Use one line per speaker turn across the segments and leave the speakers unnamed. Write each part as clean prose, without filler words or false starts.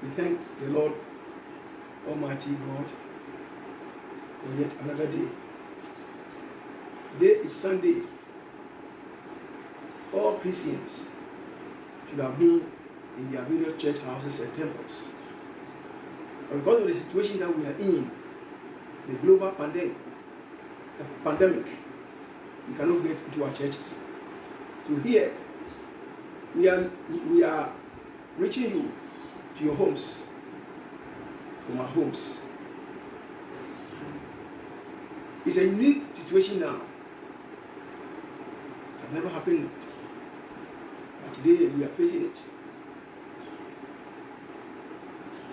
We thank the Lord Almighty God for yet another day. Today is Sunday. All Christians should have been in their various church houses and temples. But because of the situation that we are in, the global pandemic, we cannot get into our churches. So here, we are reaching you to your homes, from our homes. It's a unique situation now. It has never happened. But today we are facing it.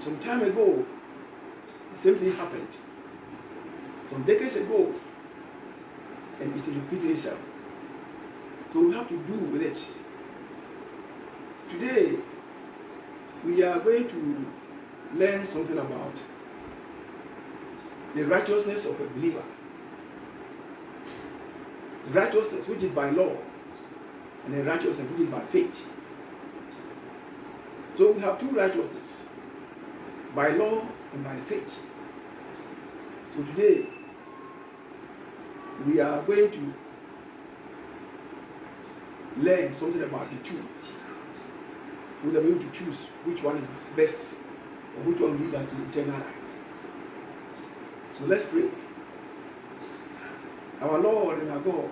Some time ago, the same thing happened. Some decades ago, and it's repeating itself. So we have to do with it. Today, we are going to learn something about the righteousness of a believer. Righteousness which is by law, and the righteousness which is by faith. So we have two righteousnesses, by law and by faith. So today, we are going to learn something about the two. We are going to choose which one is best, or which one will lead us to eternal life. So let's pray. Our Lord and our God,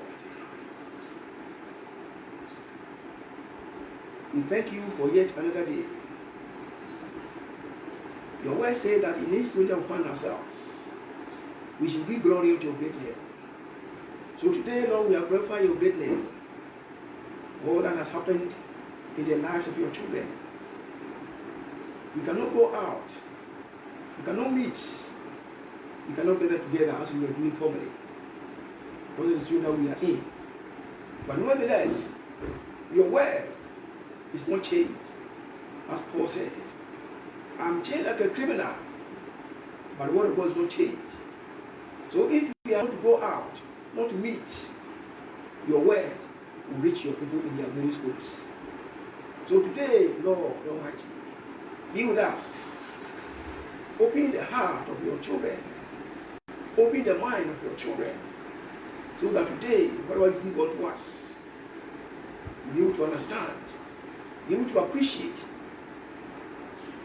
we thank you for yet another day. Your word says that in this winter we find ourselves, we should give glory to your great name. So today, Lord, we are glorifying your great name. All that has happened in the lives of your children. We cannot go out. We cannot meet. We cannot gather together as we were doing formerly. Because of the situation that we are in. But nevertheless, your word is not changed. As Paul said, I'm chained like a criminal, but the word of God is not changed. So if we are not to go out, not to meet, your word will reach your people in their various homes. So today, Lord Almighty, be with us. Open the heart of your children. Open the mind of your children. So that today, whatever you give unto us, we'll be able to understand, be able to appreciate,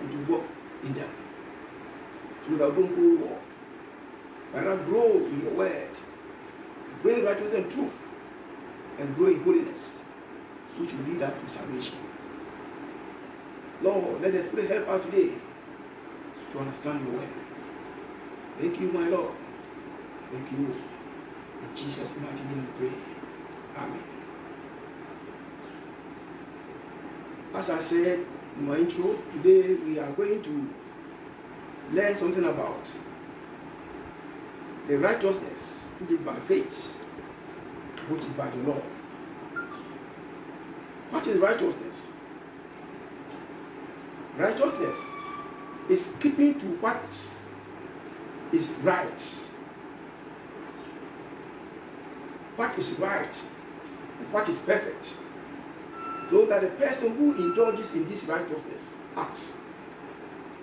and to walk in them. So that we don't go wrong. But not grow in your word. Grow in righteousness and truth. And grow in holiness, which will lead us to salvation. Lord, let the Spirit help us today to understand your word. Thank you, my Lord. Thank you. In Jesus' mighty name we pray. Amen. As I said in my intro, today we are going to learn something about the righteousness which is by faith, which is by the law. What is righteousness? Righteousness is keeping to what is right. What is right, what is perfect. So that the person who indulges in this righteousness acts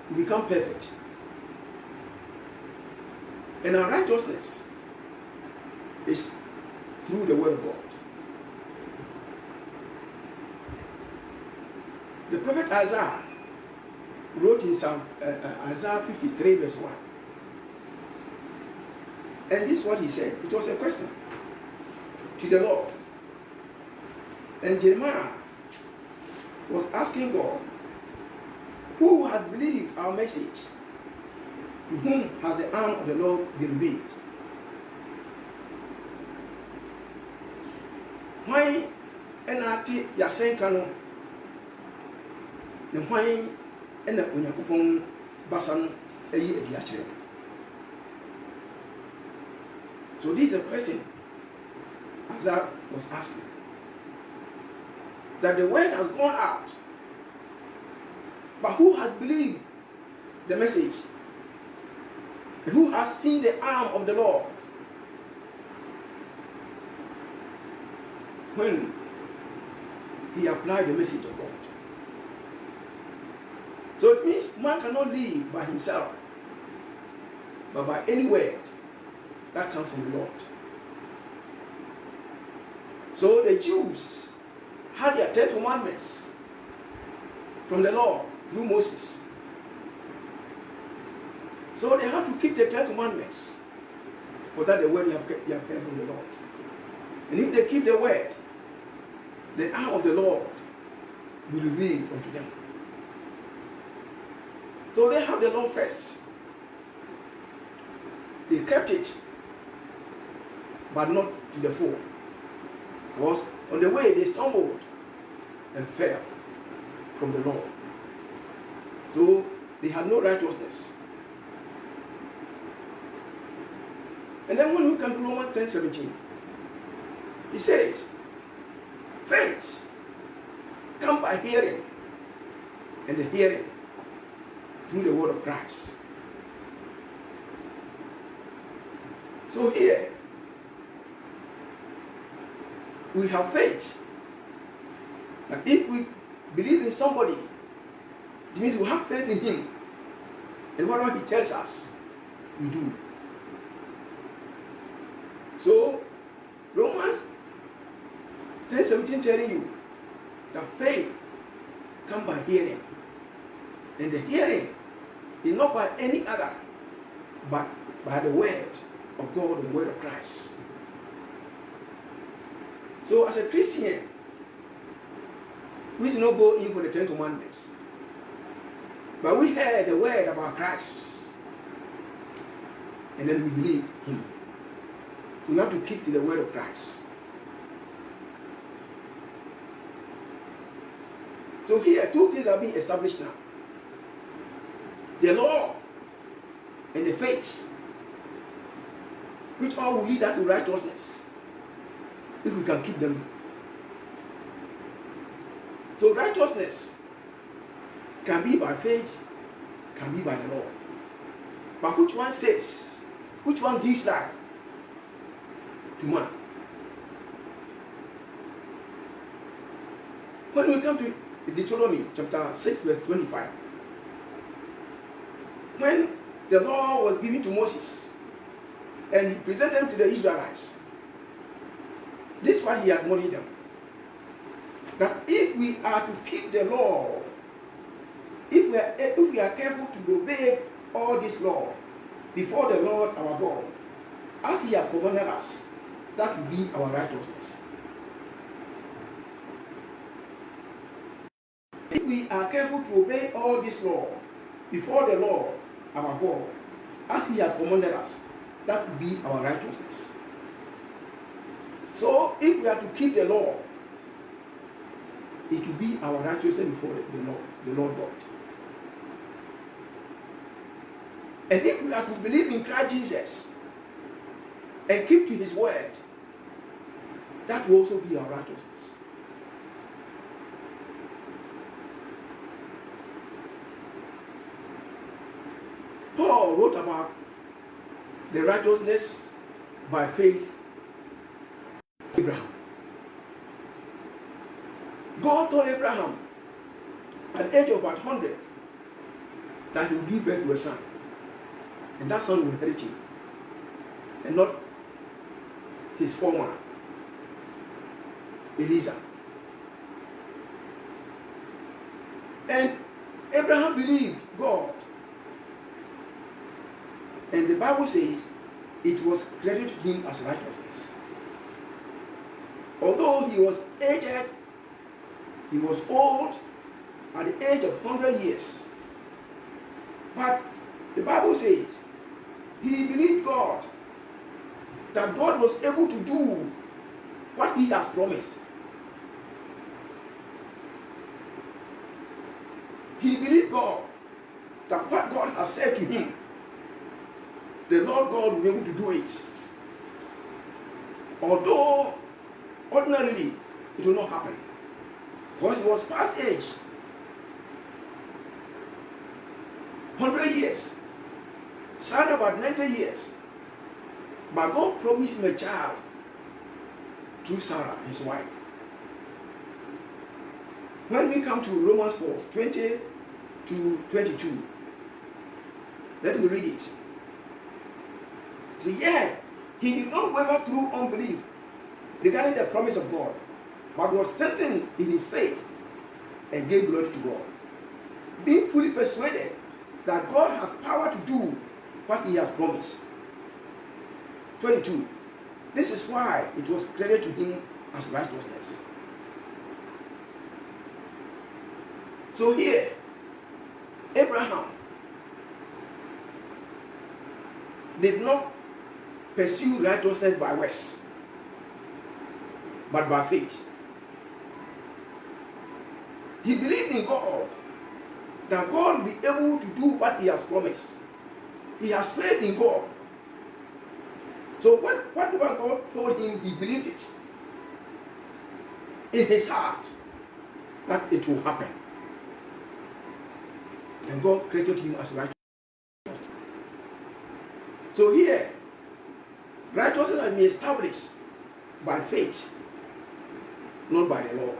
will become perfect. And our righteousness is through the word of God. The prophet Isaiah wrote in Isaiah 53 verse 1. And this is what he said. It was a question to the Lord. And Jeremiah was asking God, who has believed our message? To whom has the arm of the Lord been revealed? Why enati yasenka no ne hwan ena Onyankopɔn basa no ayi adi akyerɛ. So this is a question Isaiah was asking. That the word has gone out, but who has believed the message? And who has seen the arm of the Lord? When he applied the message of God. So it means man cannot live by himself, but by any word that comes from the Lord. So the Jews had their 10 commandments from the Lord through Moses. So they have to keep the 10 commandments, for that the word they have heard from the Lord. And if they keep the word, the arm of the Lord will reveal unto them. So they have the law first. They kept it, but not to the full. Because on the way they stumbled and fell from the Lord. So they had no righteousness. And then when we come to Romans 10:17, he says, faith come by hearing, and the hearing through the word of Christ. So here we have faith. And if we believe in somebody, it means we have faith in him. And whatever he tells us, we do. So Romans 10:17 telling you that faith comes by hearing. And the hearing is not by any other, but by the word of God, the word of Christ. So as a Christian, we do not go in for the 10 commandments, but we heard the word about Christ, and then we believe him. We have to keep to the word of Christ. So here, two things are being established now. The law and the faith, which all will lead us to righteousness, if we can keep them. So righteousness can be by faith, can be by the law. But which one saves? Which one gives life to man? When we come to Deuteronomy chapter 6 verse 25, when the law was given to Moses and he presented them to the Israelites, this is what he admonished them, that if we are to keep the law, if we are careful to obey all this law before the Lord our God, as he has commanded us, that will be our righteousness. If we are careful to obey all this law before the Lord our God, as he has commanded us, that will be our righteousness. So if we are to keep the law, it will be our righteousness before the Lord God. And if we are to believe in Christ Jesus and keep to his word, that will also be our righteousness. Paul wrote about the righteousness by faith of Abraham. God told Abraham at the age of about 100 that he would give birth to a son, and that son will inherit him, and not his former Eliezer. And Abraham believed God, and the Bible says it was credited to him as righteousness. Although he was aged, he was old at the age of 100 years. But the Bible says he believed God, that God was able to do what he has promised. He believed God, that what God has said to him, the Lord God will be able to do it. Although ordinarily it will not happen, because he was past age, 100 years, son about 90 years. But God promised him a child through Sarah, his wife. When we come to Romans 4:20 to 22. Let me read it. See, yeah, he did not waver through unbelief regarding the promise of God, but was strengthened in his faith and gave glory to God, being fully persuaded that God has power to do what he has promised. 22. This is why it was credited to him as righteousness. So here, Abraham did not pursue righteousness by works, but by faith. He believed in God, that God will be able to do what he has promised. He has faith in God. So whatever God told him, he believed it in his heart that it will happen. And God created him as righteous. So here, righteousness has been established by faith, not by the law.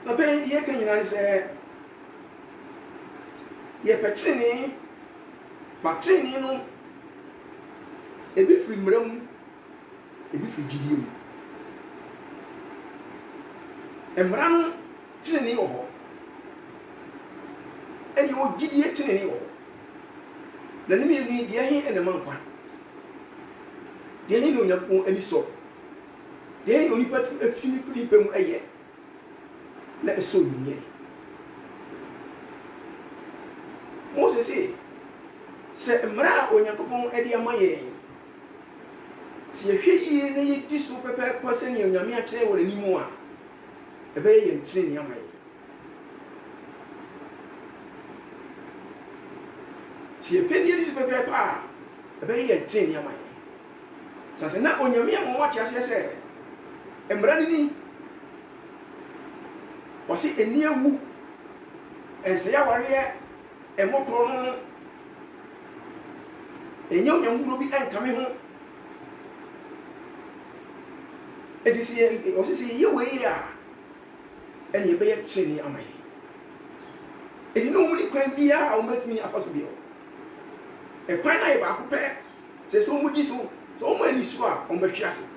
Now, Ben, here can you say, ye petrini, but training, no, a bit free mrum, a bit free gideon. And Bran, training or and you will gideon training or the name you need, ye and the monk one. Ye ain't no young any sort. Ye ain't only but a few free pem a year. Let us show you. Moses say Mra or Yakupon Eddie Amaye. See a ye this super person in Yamia chair or any more. A bay and chin Yamay. See a penny is paper pa. A bay and chin Yamay. So I say not on Yamia watch as I say. And Brandy. Was it a near woo? And say, I warrior, and more problem. And young will be coming home. It is here, it was you way, and you bear chinny on my. It normally can be I'll make me a possible. A pine I back pair says so much so many swap on the chassis.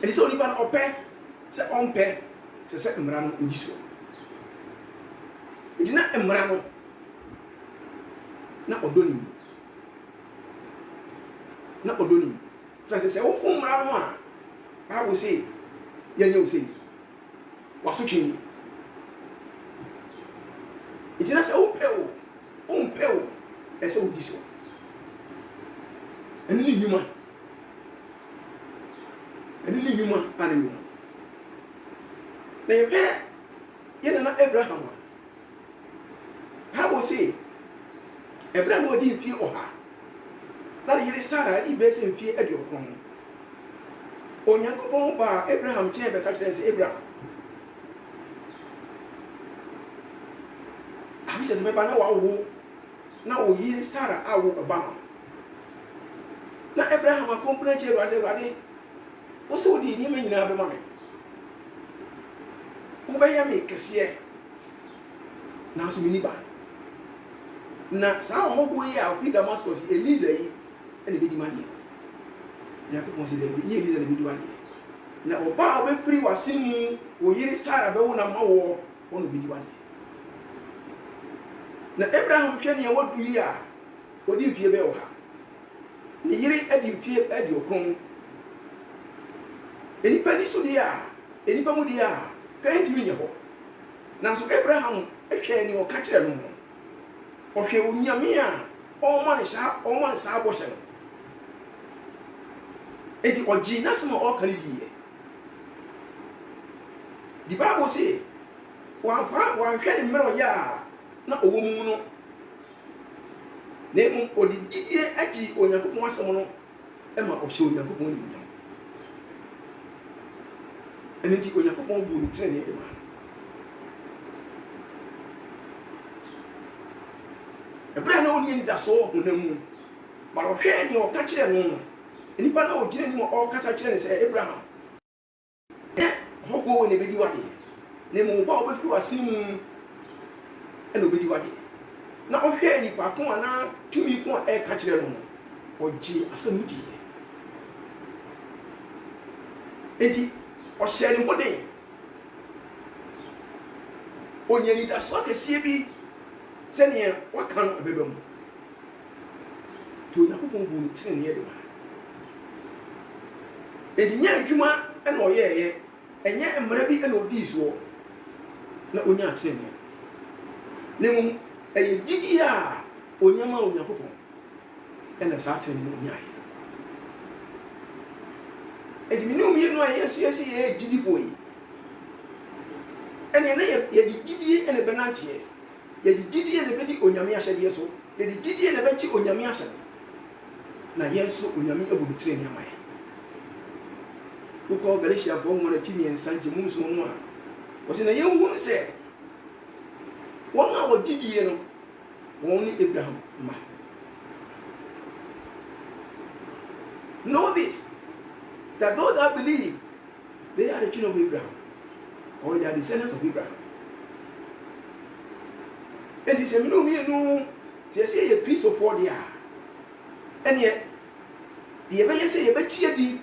It is only one or pair, say on pair. Se se mrano njiso ejina mrano na odonim se wo fu mrano a ba wo se ya nyu se waso twini ejina se wo peo e se wo diso eni nyuma ani na yɛn Abraham how was he Abraham odi mfie ɔha na de yere Sara di bɛsɛ mfie aduɔkron Onyankopɔn ba Abraham kyɛn bɛka kyerɛ sɛ Abraham abisɛ sɛ mɛba na wawo na wo yere Sara awo ɛba na Abraham akɔmpena kyerɛ Awurade wo sɛ wodi nneɛma nyinaa bɛma me Ubaya me kesiye na so mini ba na saa hobo yi a fi Damascus Eliza yi ene be di mani ya ko consider yi Eliza be di mani na oba obe free wasimu wo yiri Sara be wo na mawo wono be di mani na Abraham hwe ne wadu yi a odi fie be wo ha ne yiri adi fie adi okron eni pani so dia eni pa mu dia kan timi nye ho nanso Abraham ehwe ni o ka kire no o hwe onyame a o ma ne saa bo hye no edi oji nasema o kale diye di Bible say wan hwe ne mmero ya na owo mu no ne mu odi diye agi Onyankopon asem no e ma o hye Onyankopon ni nyam ene di Onyankopon bu ni tene e ma Ebra na oni ni da so honamu ba ro hwe ni o ka kire no enipa na o gire ni o kasa kire ne se Abraham hogo we ne bedi wade ne mo ba obefi wasimu e no bedi wade na ohwe ni pa ko ana tumi ko e ka kire no oji asem di enti o share ni hode onyani da so kesie bi se ne waka no bebam to na ko bu tin ne de ba enti nya adwuma e na oyeye enye mmara bi e na odi so na onya atin ne mu eye gidi a onyama Onyankopɔn e na sa atin mu nya enti minum ye no ayesu yesi ye gidi fo yi ene na ye gidi ene benantie ye gidi ene bedi onyame ahyede so ye gidi ene beti onyame asem na yenso onyame abu tire nyama ye uko Galatia fo mo na timi ensanche mu nso mo a wo se na ye hu se won a wo gidi ye no won ni Abraham ma. Know this, that those that believe they are the children of Abraham, or they are descendants of Abraham. And this no me no say a Christ for there. And yet the ever say a betia di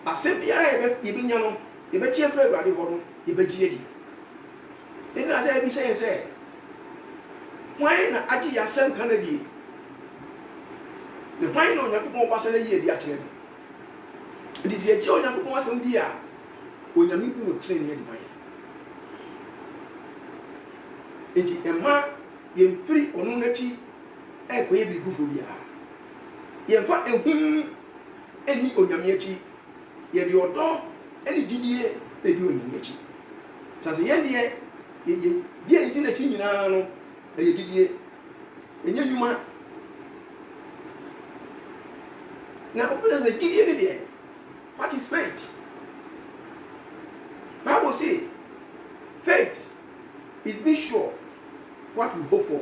asem biara ye be nya no ye be tie fra Awurade ho no ye be gie di. Then as I be say why na agi ya asem kan di the why no Onyankopɔn ba sala ye di akyere. It is a joy Onyankopɔn asem di a onyame bi no train ye di mai. Enti emma ye mfiri onu nachi e ko ye bi gufo bia. Ye mfa ehun eni onyame achi ye di odo eni didie e di onyame achi. Sase ye die die enti na chi nyina no e ye didie enye nyuma na open the didie ni die. What is faith? Bible say faith is being sure what we hope for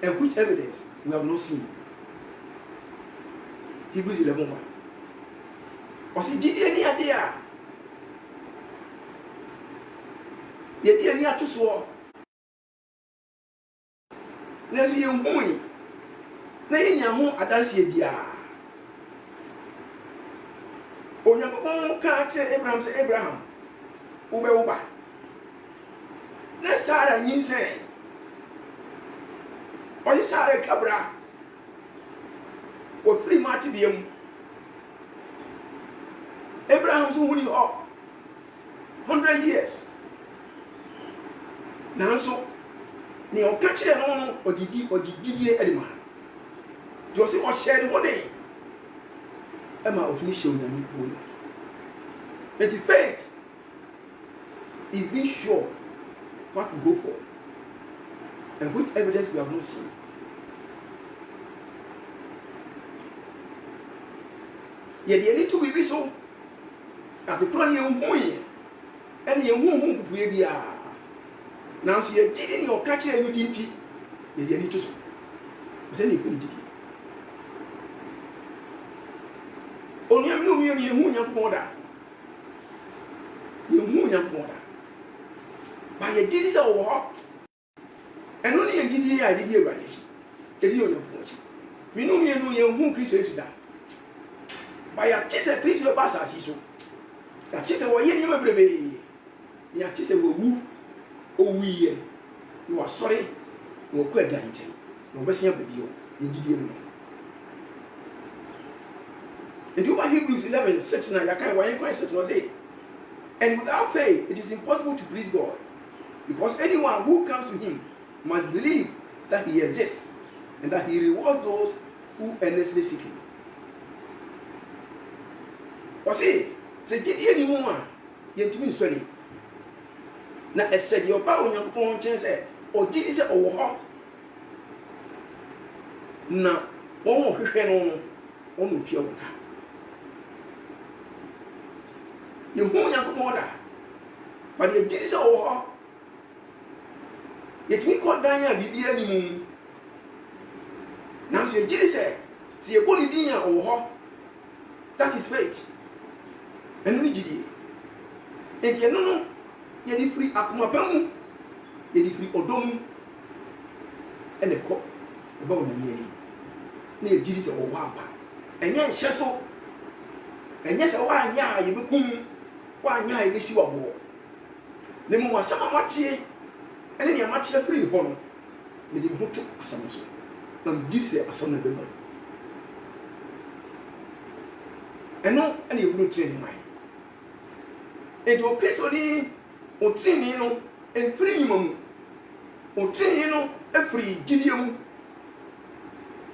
and which evidence we have not seen. Hebrews 11:1. Or see, did any idea? Yet, any other swore. Never you moon. Nay, you I dance ye. Onyankopɔn ka kyerɛ Abraham sɛ Abraham wobɛwoba na Sara nyinsɛn ɔyɛ Sara kabra wɔfiri mate biam Abraham so huni hɔ 100 years nanso ne ɔka kyerɛ no no ɔdidie ɛde ma nti ɔse ɔhyɛ ne ho den Emma of Mission and Nicole. But the faith is being sure what we go for and which evidence we have not seen. Yet they need to be so as the chronic boy and your womb will be a now so you're getting your catcher and you didn't you need to send you did. Only am no me ni hu Nyankopɔn da. Ye hu Nyankopɔn da. Ba ye gidi se wo ho. Eno ni ye gidi ya gidi Awurade. Edi Onyankopɔn chi. Me no me no ye hu Kristo Yesu da. Ba ya tise Kristo ba asasi so. Ya tise wo ye nyama brebe. Ya tise wo wu. Owiye. Ni wa sori. Wo kwa ganje. No besia bebio. Ye gidi no. And you are Hebrews 11:6 now, you can't why 6 was it. And without faith, it is impossible to please God. Because anyone who comes to him must believe that he exists and that he rewards those who earnestly seek him. Was it? Say, get any woman, yet to me, Sonny. Now, I said, your power on your phone chance, or did he say, oh, now, one more question on pure. You who Nyankopɔn da but ye gidi sɛ wɔ hɔ yɛtumi kɔ dan a biribiara ni mu nanso ye gidi sɛ sɛ yɛbɔ ne din a wɔ hɔ that is faith ɛno ne gyidie enti ɛno no Yɛde firi akoma pa mu, yɛde firi ɔdɔ mu, ɛna ɛkɔ ɛba wɔ n'ani anim. Na yɛgyiri sɛ ɔwɔ aba. Ɛnyɛ nhyɛ so. Ɛnyɛ sɛ woanyɛ a yɛbɛkum, woanyɛ a yɛbɛsi wɔ aboɔ. Na mmom asɛm a moakyerɛ ɛne nea moakyerɛ firi hɔ no, mede me ho to asɛm no so. Na megyiri sɛ asɛm no bɛba. Ɛno ɛna yɛwuro tiri ne man. Enti Okristoni otiri no mfiri nyima mu. Otiri no afiri gyidie mu.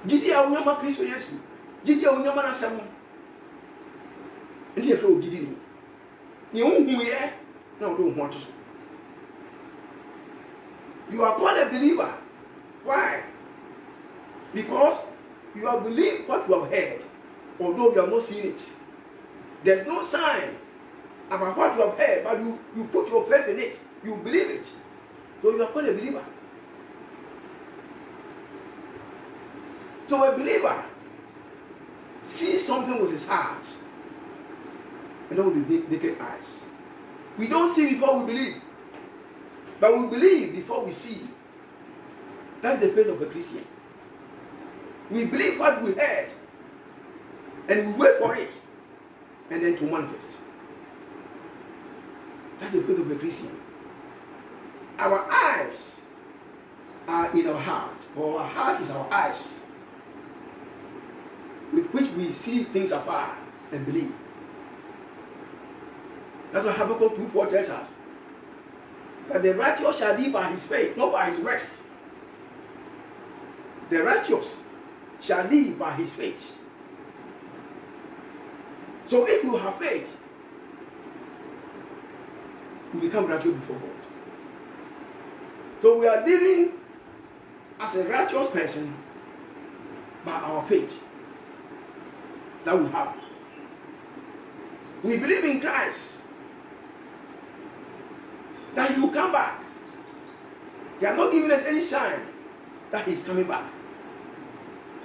Gyidie a wonyama Kristo Yesu. Gyidie a wonyama n'asɛm no. Enti yɛfrɛ wo gyidie ni. Nea wohuyɛ na wode wo ho ato so. You are called a believer. Why? Because you have believed what you have heard, although you have not seen it. There's no sign about what you have heard, but you put your faith in it. You believe it. So you are called a believer. So a believer sees something with his heart and not with his naked eyes. We don't see before we believe, but we believe before we see. That's the faith of a Christian. We believe what we heard and we wait for it and then to manifest. That's the faith of a Christian. Our eyes are in our heart, or our heart is our eyes, with which we see things afar and believe. That's what Habakkuk 2:4 tells us. That the righteous shall live by his faith, not by his works. The righteous shall live by his faith. So if you have faith, you become righteous before God. So we are living as a righteous person by our faith that we have. We believe in Christ, that he will come back. He has not given us any sign that he is coming back.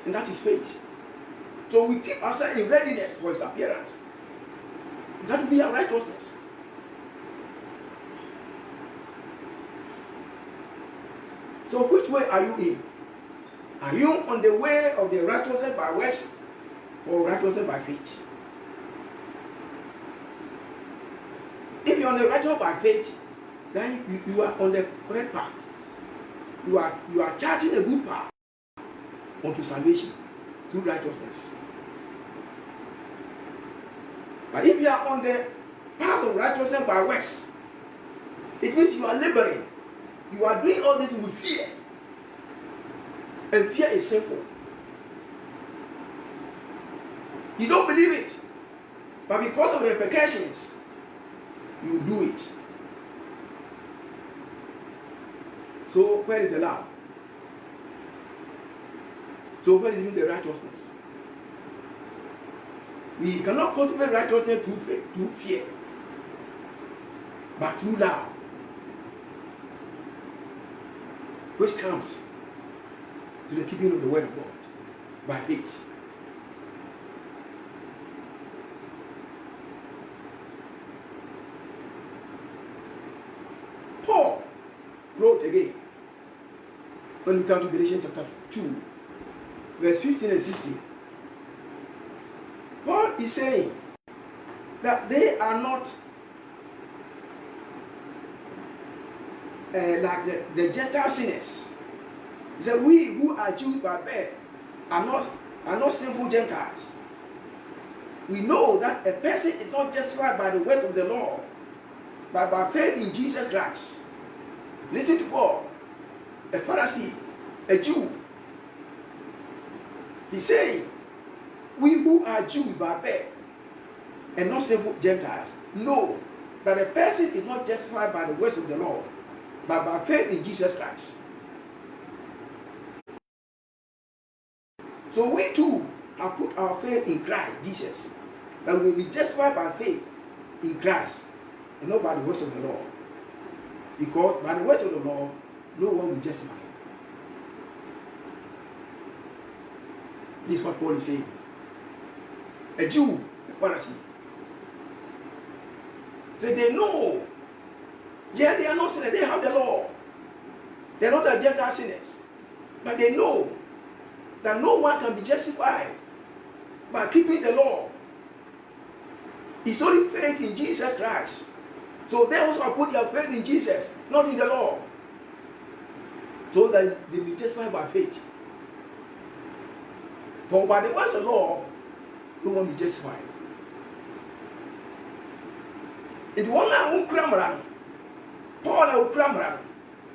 And that is faith. So we keep ourselves in readiness for his appearance. That will be our righteousness. So which way are you in? Are you on the way of the righteousness by works or righteousness by faith? If you're on the righteousness by faith, then you are on the correct path. You are charting a good path unto salvation through righteousness. But if you are on the path of righteousness by works, it means you are laboring. You are doing all this with fear. And fear is sinful. You don't believe it. But because of the repercussions, you do it. So where is the love? So where is the righteousness? We cannot cultivate righteousness through faith, through fear, but through love, which comes to the keeping of the word of God by faith. Paul wrote again when we come to Galatians chapter 2, verse 15 and 16. Paul is saying that they are not like the Gentile sinners. He said, we who are Jews by birth are not sinful Gentiles. We know that a person is not justified by the works of the law, but by faith in Jesus Christ. Listen to Paul, a Pharisee, a Jew. He's saying, we who are Jews by birth and not sinful Gentiles know that a person is not justified by the works of the law, but by faith in Jesus Christ. So we too have put our faith in Christ Jesus, that we will be justified by faith in Christ and not by the works of the law. Because by the works of the law, no one will justify. This is what Paul is saying. A Jew, a Pharisee. So they know Yeah, they are not sinners. They have the law. They are not the Gentile sinners. But they know that no one can be justified by keeping the law. It's only faith in Jesus Christ. So they also have put their faith in Jesus, not in the law. So that they be justified by faith. For by the works of the law, no one be justified. If you want to cram Paul will cram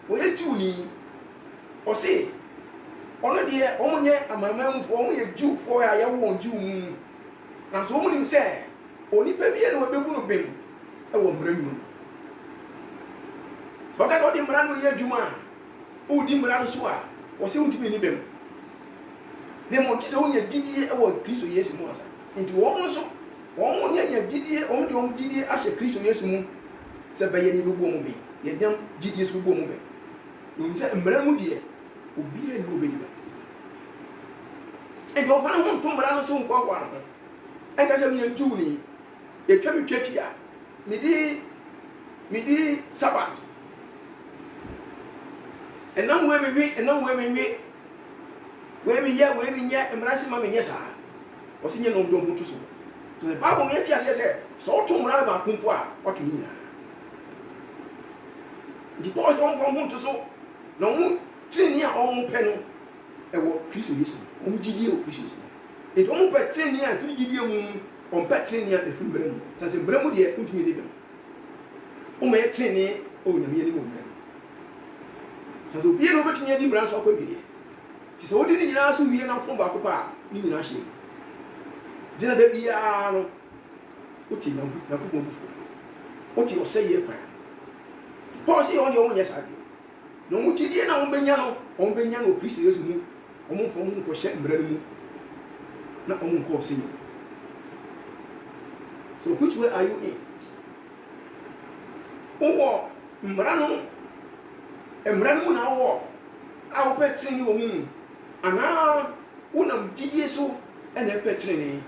or you Junie or say, only dear, only a man for only a Jew for a young one Jew. And so many say, only baby and will be big. I won't bring you. So that's what the man will hear Juma. Oh, Dimran Sua was soon to be Nibem. The monkeys only a GDA or Christo yes more. Into almost one year GDA only GDA as a Christo yes moon. Said by any woman, yet young GDS woman. You said, Mbramudia will be a no baby. And your father won't come around soon. And I said, me and Julie, they come to church here. Midi Sabbath. And now where we and now where we embrace mammy, yes, I was in your own don't so. So the Bible, yes, said, so to run about Pumpua, what to mean. The boys don't come home to so. No, 10 years on penal, and what Christianism, on GDO Christianism. It won't bet 10 years, 3 GDO on bet 10 years, the full brain. Since a Bremudia, put me living. Oh, may 10 years, oh, the minimum. So be over to near the branch of Quibby. She's holding in us who we are not from Bacopa, you know, she. Then there be a what you know, what you say, your prayer. Posse on your own, yes, I do. No more GDA on Benyano, Christians, on phone for Shet Bremen, not on call singing. So, which way are you in? Oh, Mrano. And Mrano now, I'll pet you moon. And now, one of GDSO and a petting.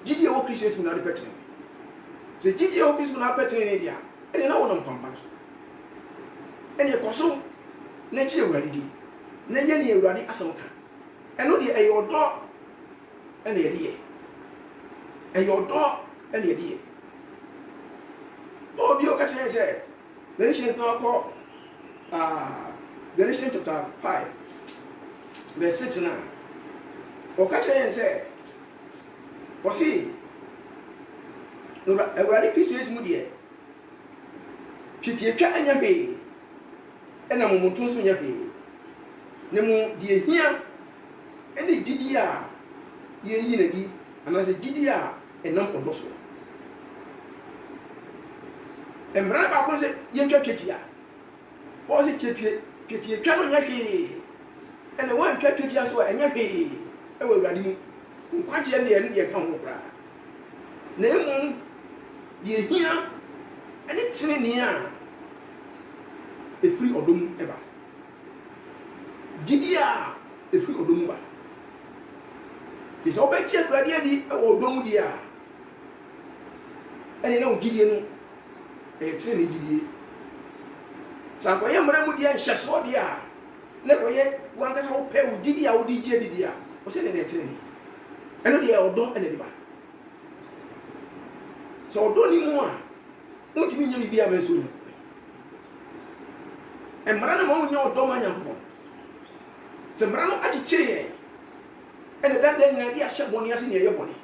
GDO Christians will not be petting. The GDO Christians will not petting in India, and no one on Pampas. And your consume. Nature ready. Nayan ready as a and no dear, your dog and the idea. And your dog and the idea. Oh, you catch and say, Galatians now call Galatians chapter 5, verse 6 and 9. Or catch and say, for see, a radical Christian moody. Pity a cat in your bay. And I'm on to your bay. Nemo, dear, here, any GDR, ye unity, and as a GDR, and not of those. And Brother was it, Yanka Kitia. Was it Kitia, Canon Yaki? And the one Kitia, so and Yaki. I will run quite gently and the account of Brother. Nemo, dear, here, and it's in here. A free odum ever. GDR, a free odumba. It's all better gradually or don't dear. And you know, Gideon, a train GDA. Some way, Maramudia, Shaswadia. Never yet, one has all pay with GDA or DJ, or sending a training. And no, they are don't anybody. So don't need more. Won't you mean you be a messenger? And Marano on your domain. The Marano at a chair. And the then idea shall one years in your body.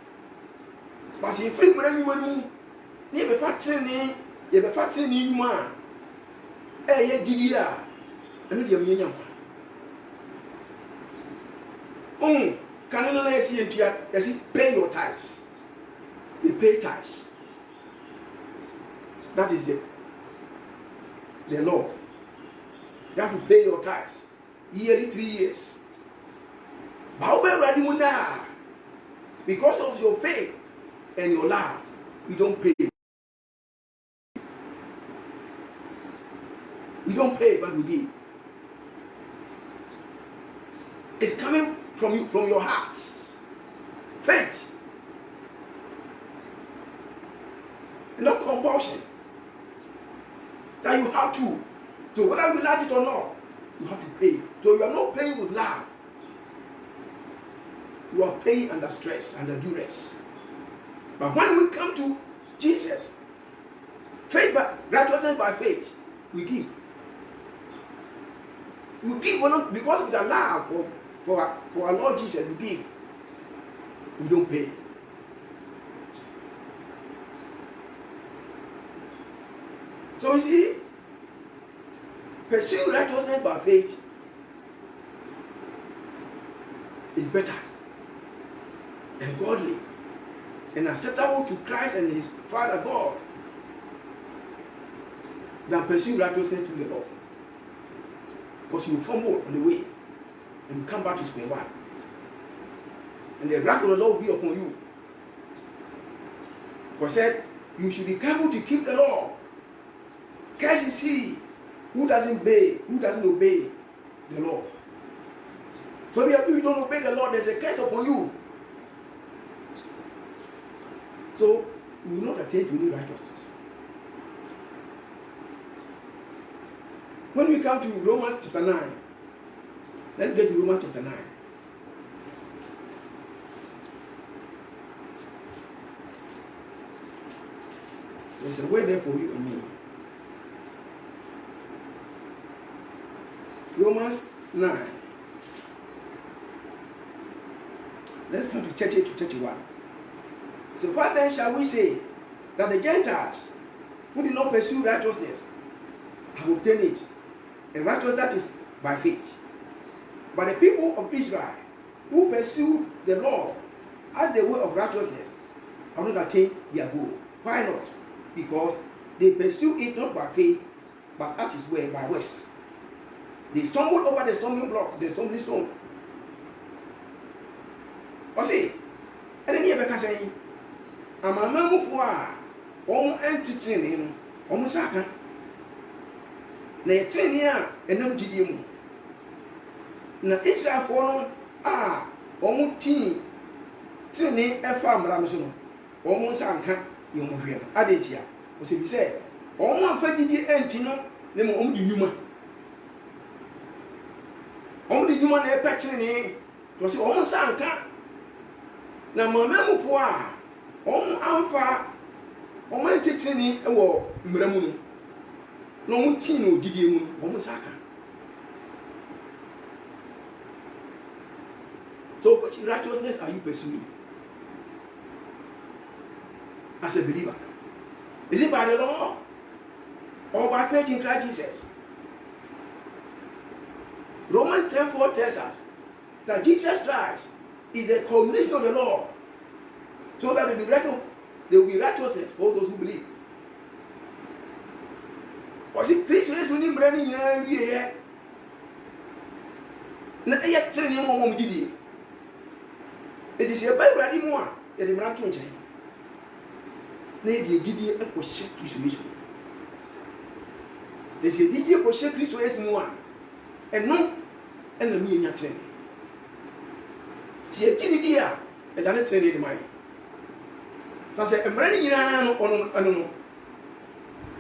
But in free Marano, never fattening, you have a fattening man. Eh, dear, and you young. Oh, can I see you? As it pay your tithes. You pay tithes. That is the law. You have to pay your tithes yearly 3 years. Because of your faith and your love, we don't pay. We don't pay, but we give. It's coming from you, from your heart. Faith. Not compulsion. that you have to. So whether you like it or not, you have to pay. So you are not paying with love. You are paying under stress, under duress. But when we come to Jesus, faith by righteousness by faith, we give. We give because of the love for our Lord Jesus, we give. We don't pay. So you see, pursuing righteousness by faith is better and godly and acceptable to Christ and his Father God than pursuing righteousness through the law. Because you fumble on the way and you come back to square one. And the wrath of the Lord will be upon you. God said, you should be careful to keep the law. Cursed is he who doesn't obey the law. So if you don't obey the law, there's a curse upon you. So you will not attain to any righteousness. When we come to Romans chapter 9, let's get to Romans chapter 9. There's a way there for you and me. Romans 9. Let's come to 30 to 31. So what then shall we say? That the Gentiles who did not pursue righteousness have obtained it. And righteousness that is by faith. But the people of Israel who pursue the law as the way of righteousness have not attained their goal. Why not? Because they pursue it not by faith, but at his way by works. They stumbled over the stumbling block, the stumbling stone. Or say, and then you ever say, I'm a man for one entity, almost saka. Na 10 years and no GDM. Na Israel for almost teen, 10 years a farm Ramson, almost anka, you know, here. Adetia, was it said, almost 50 years entino, name only human. Only human a patching, was almost anka. Na mama for amfa almost entity a war, Mramun. No teen did you almost saka. So, which righteousness are you pursuing as a believer? Is it by the law or by faith in Christ Jesus? Romans 10:4 tells us that Jesus Christ is a culmination of the law, so that there will be righteousness for those who believe. Was it Christ is only branding every year? Not yet telling him what we did. It is a Bible anymore. It is not changing. Maybe give you a question Christ. There's a DJ for shake Christ is more. And no, and the me in your train. See a giddy dear, and I don't say it mine. So I said, I'm running on.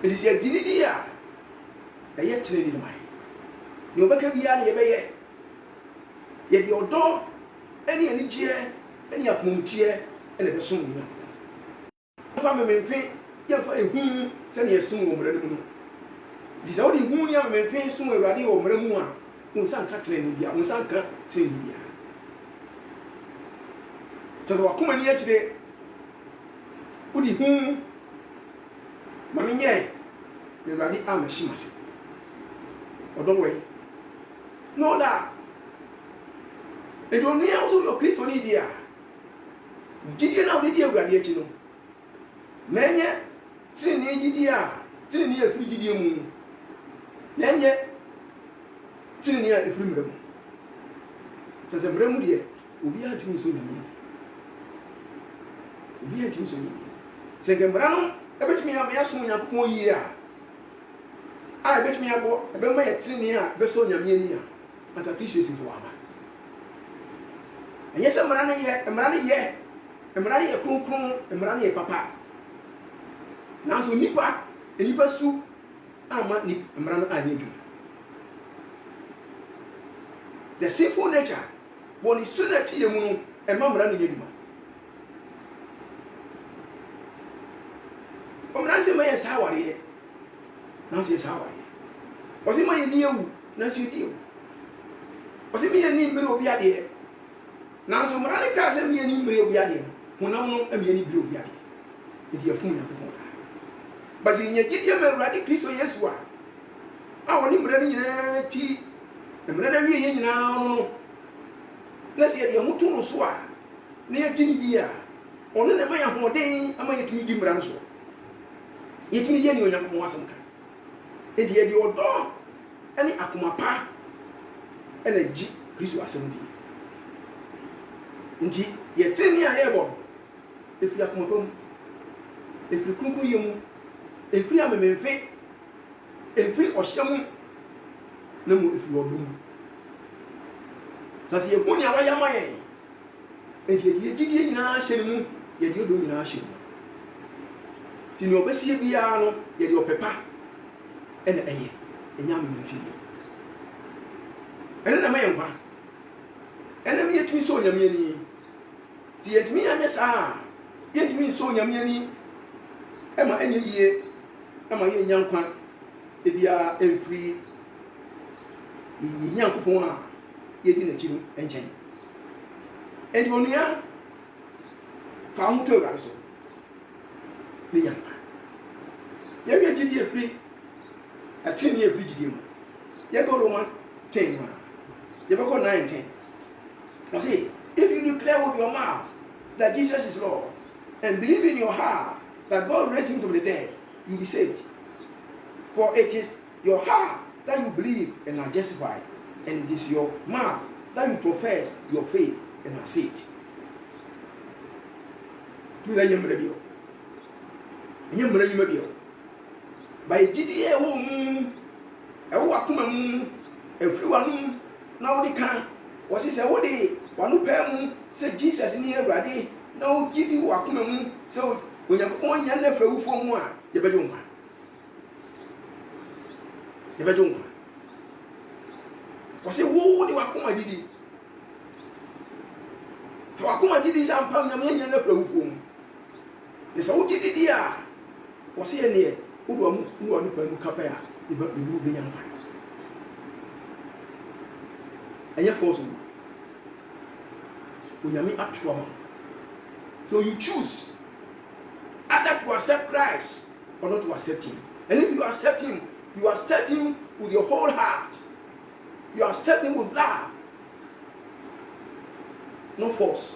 It is a giddy dear. A yet train in mine. You back be yet. Yet your door, any chair, any up moon chair, and a person. Family feet, young for a send you soon over the moon. This only moon young men feet soon a radio or Mramua, who sang Catherine India, who sang Catherine India. So, I come here today. Would you Mammy, yea, the ready arm, she must. Or don't wait. No, that. And don't near also your Christian idea. Did you know the dear graduation? Many, 10 years, 10 years free gidium. Then yet, 10 years free room. Says a remudia, will be a dream soon. Will be a dream soon. Second Brown, I bet me I'm asking a poor year. I bet me about my 10 years, Bessonia Mania, like a Christian into Ama. And yes, I'm running yet, I'm running yet, I'm running a coon, I'm running a papa. Now, so Nipa, and Nipa soup, ama ni mmara no anye adwuma. The sinful nature when it's soon at you moon and mamma running you. When I say my yes, how are you? Now says how are you? Was it my new? Now you deal. Was it me a new middle of the idea? Now so Maranica sent me a new middle of the idea. When I know any blue yard. It's your phone. But in your Gideon radical so yes, what? I want him running tea. And whether we now, let's say the Mutu Swa near Tindia, or the way of more day, I might to give Ranso. Yet me, you young Wasam. And yet your door, any Akumapa, and a G, Christo Assembly. Indeed, yet 10 years ago, if you are come, if you come, if you are a man fake, if you or some. No more if you are doing. That's your money. I am my and you did in our shame, yet you do in our shame. You know, Bessie Biano, yet your papa and a young man. And then a man one. And then yet me so yammy. See, yet me, I just yet me so yammy. Am I any year? Am I a young one? If you are free. Yankupon, Yedin a Jim and Chen. And when you are found to also the young man. You have a free a 10-year free game. You go to 10. You go 9, 10. I say, if you declare with your mouth that Jesus is Lord and believe in your heart that God raised him from the dead, you'll be saved. For it is your heart that you believe and are justified, and it is your mouth that you profess your faith and are saved. To the young radio. Young radio. By GDA home, a wakum, everyone now they can. Was this a way? One who pay said Jesus near ready. Now give you wakum. So when you're going and never for one, you better one. Never do one. Was it who you are coming did? For a comma did some pound of million of phone. It's all did it. Was he near who are looking capella? You will be young. And you're forced when you mean actual. So you choose either to accept Christ or not to accept him. And if you accept him, you accept him with your whole heart. You accept him with love. No force.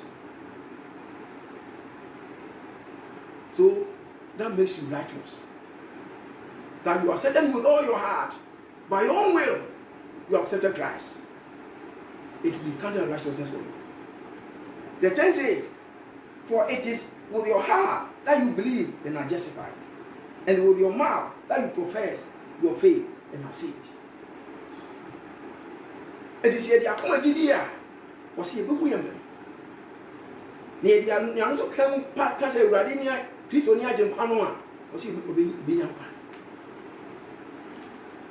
So that makes you righteous. That you accept him with all your heart. By your own will, you accepted Christ. It will be counted righteousness for you. The text says, for it is with your heart that you believe and are justified, and with your mouth that you profess your faith and are saved. It is here the Akomadia was here, but we are near the young to come back as a Radinia, Christonia Jampanoa, was he being young.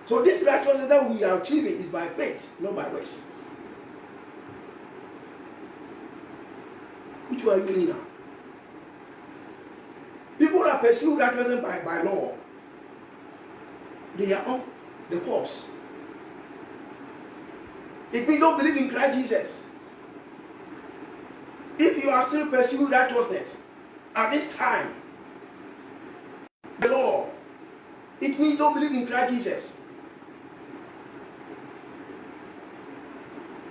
So this righteousness that we are achieving is by faith, not by works. Which one are you doing now? People are pursuing righteousness by law. They are off the course. If we don't believe in Christ Jesus, if you are still pursuing righteousness at this time, the law, it means you don't believe in Christ Jesus.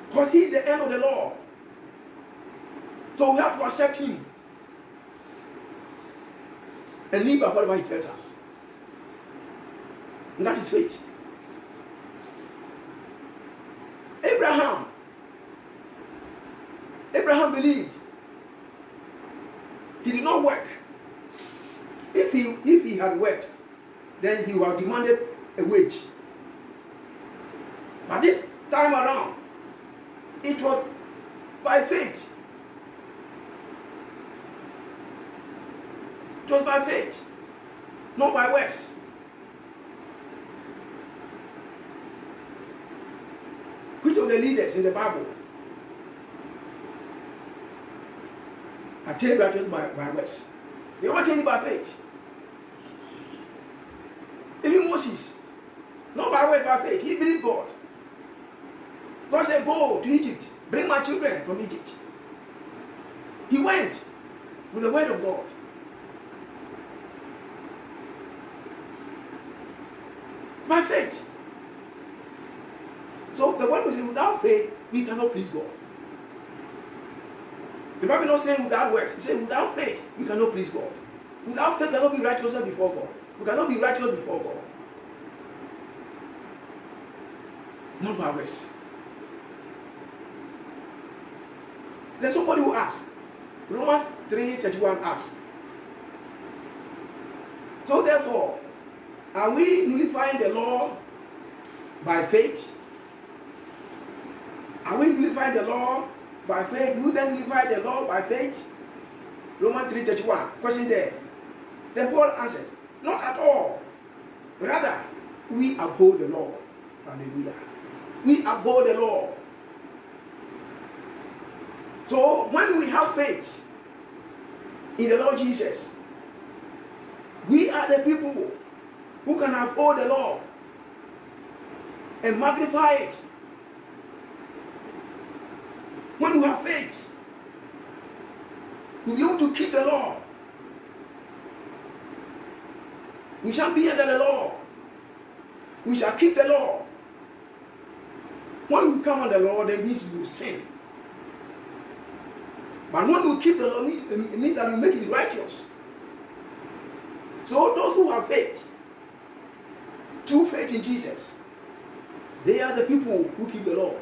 Because he is the end of the law. So we have to accept him and live by whatever he tells us. And that is faith. Abraham believed. He did not work. If he had worked, then he would have demanded a wage. But this time around, it was by faith. It was by faith, not by works. of the leaders in the Bible attained righteousness by works. They were attained by faith. Even Moses, not by word, by faith. He believed God. God said, go to Egypt. Bring my children from Egypt. He went with the word of God. By faith. So the word says, without faith, we cannot please God. The Bible not saying without works. It says without faith, we cannot please God. Without faith, we cannot be righteous before God. We cannot be righteous before God. Not by works. There's somebody who asks. Romans 3:31 asks. So therefore, are we nullifying the law by faith? Are we nullifying the law by faith? Do we then nullify the law by faith? Romans 3:31. Question there. Then Paul answers, not at all. Rather, we uphold the law. Hallelujah. We uphold the law. So when we have faith in the Lord Jesus, we are the people who can uphold the law and magnify it. When we have faith, we'll be able to keep the law. We shall be under the law. We shall keep the law. When we come under the law, that means we will sin. But when we keep the law, it means that we make it righteous. So those who have faith, true faith in Jesus, they are the people who keep the law.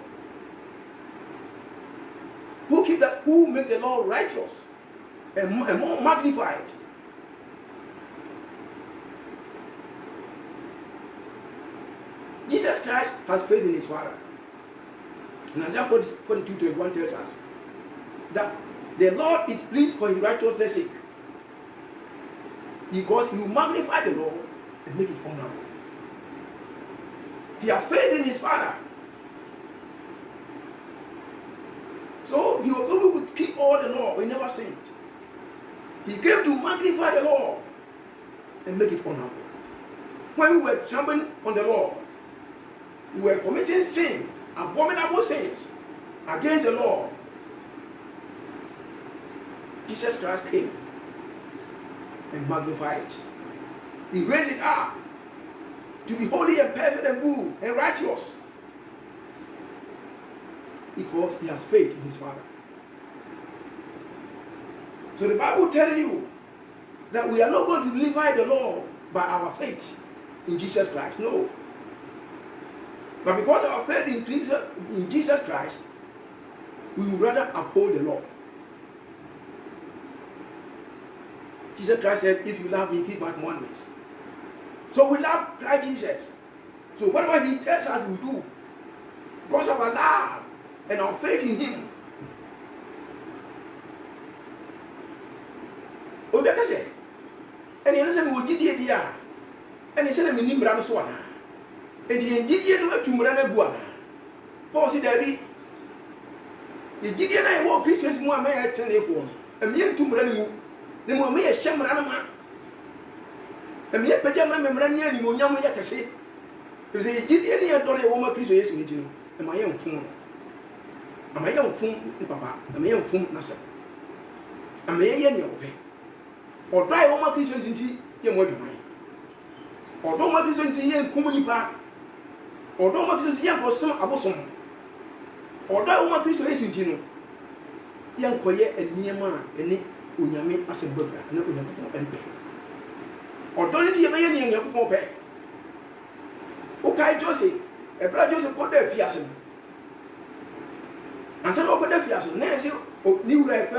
Who make the law righteous and more magnified. Jesus Christ has faith in his Father. And Isaiah 42:21 tells us that the Lord is pleased for his righteousness' sake, because he will magnify the law and make it honorable. He has faith in his Father. So he was able to keep all the law. He never sinned. He came to magnify the law and make it honorable. When we were trampling on the law, we were committing sin, abominable sins against the law. Jesus Christ came and magnified it. He raised it up to be holy and perfect and good and righteous, because he has faith in his Father. So the Bible tells you that we are not going to nullify the law by our faith in Jesus Christ. No. But because of our faith in Jesus Christ, we would rather uphold the law. Jesus Christ said, if you love me, keep my commandments. So we love Christ Jesus. So whatever he tells us, we do. Because of our love and our faith in him. Obeka said, and you listen, we did the and he said, I'm in Nimbra Swana. And he did not to Murana Guana. Paul said, Debbie, the Gideon I walk Christians more may I tell you, and me to Muranu. The more me a shaman, and me a pajama membrania, and Munyama Yakase. You say, did any adore a woman Christians in you, and my young phone. And my young phone, Papa, and my young phone, Nasa. And may I pay. Or die woman Christians in tea, young woman. Or don't want to see young Kumanipa. Or don't want to see young for some abosom. Or die woman Christians in Gino. Young quiet and near man, and Unyame as a brother, and Unyame and pay. Or don't you hear any young pay? Okay, Joseph, a brother Joseph put their fiasco. And some of the fiasco, Nancy, or new life,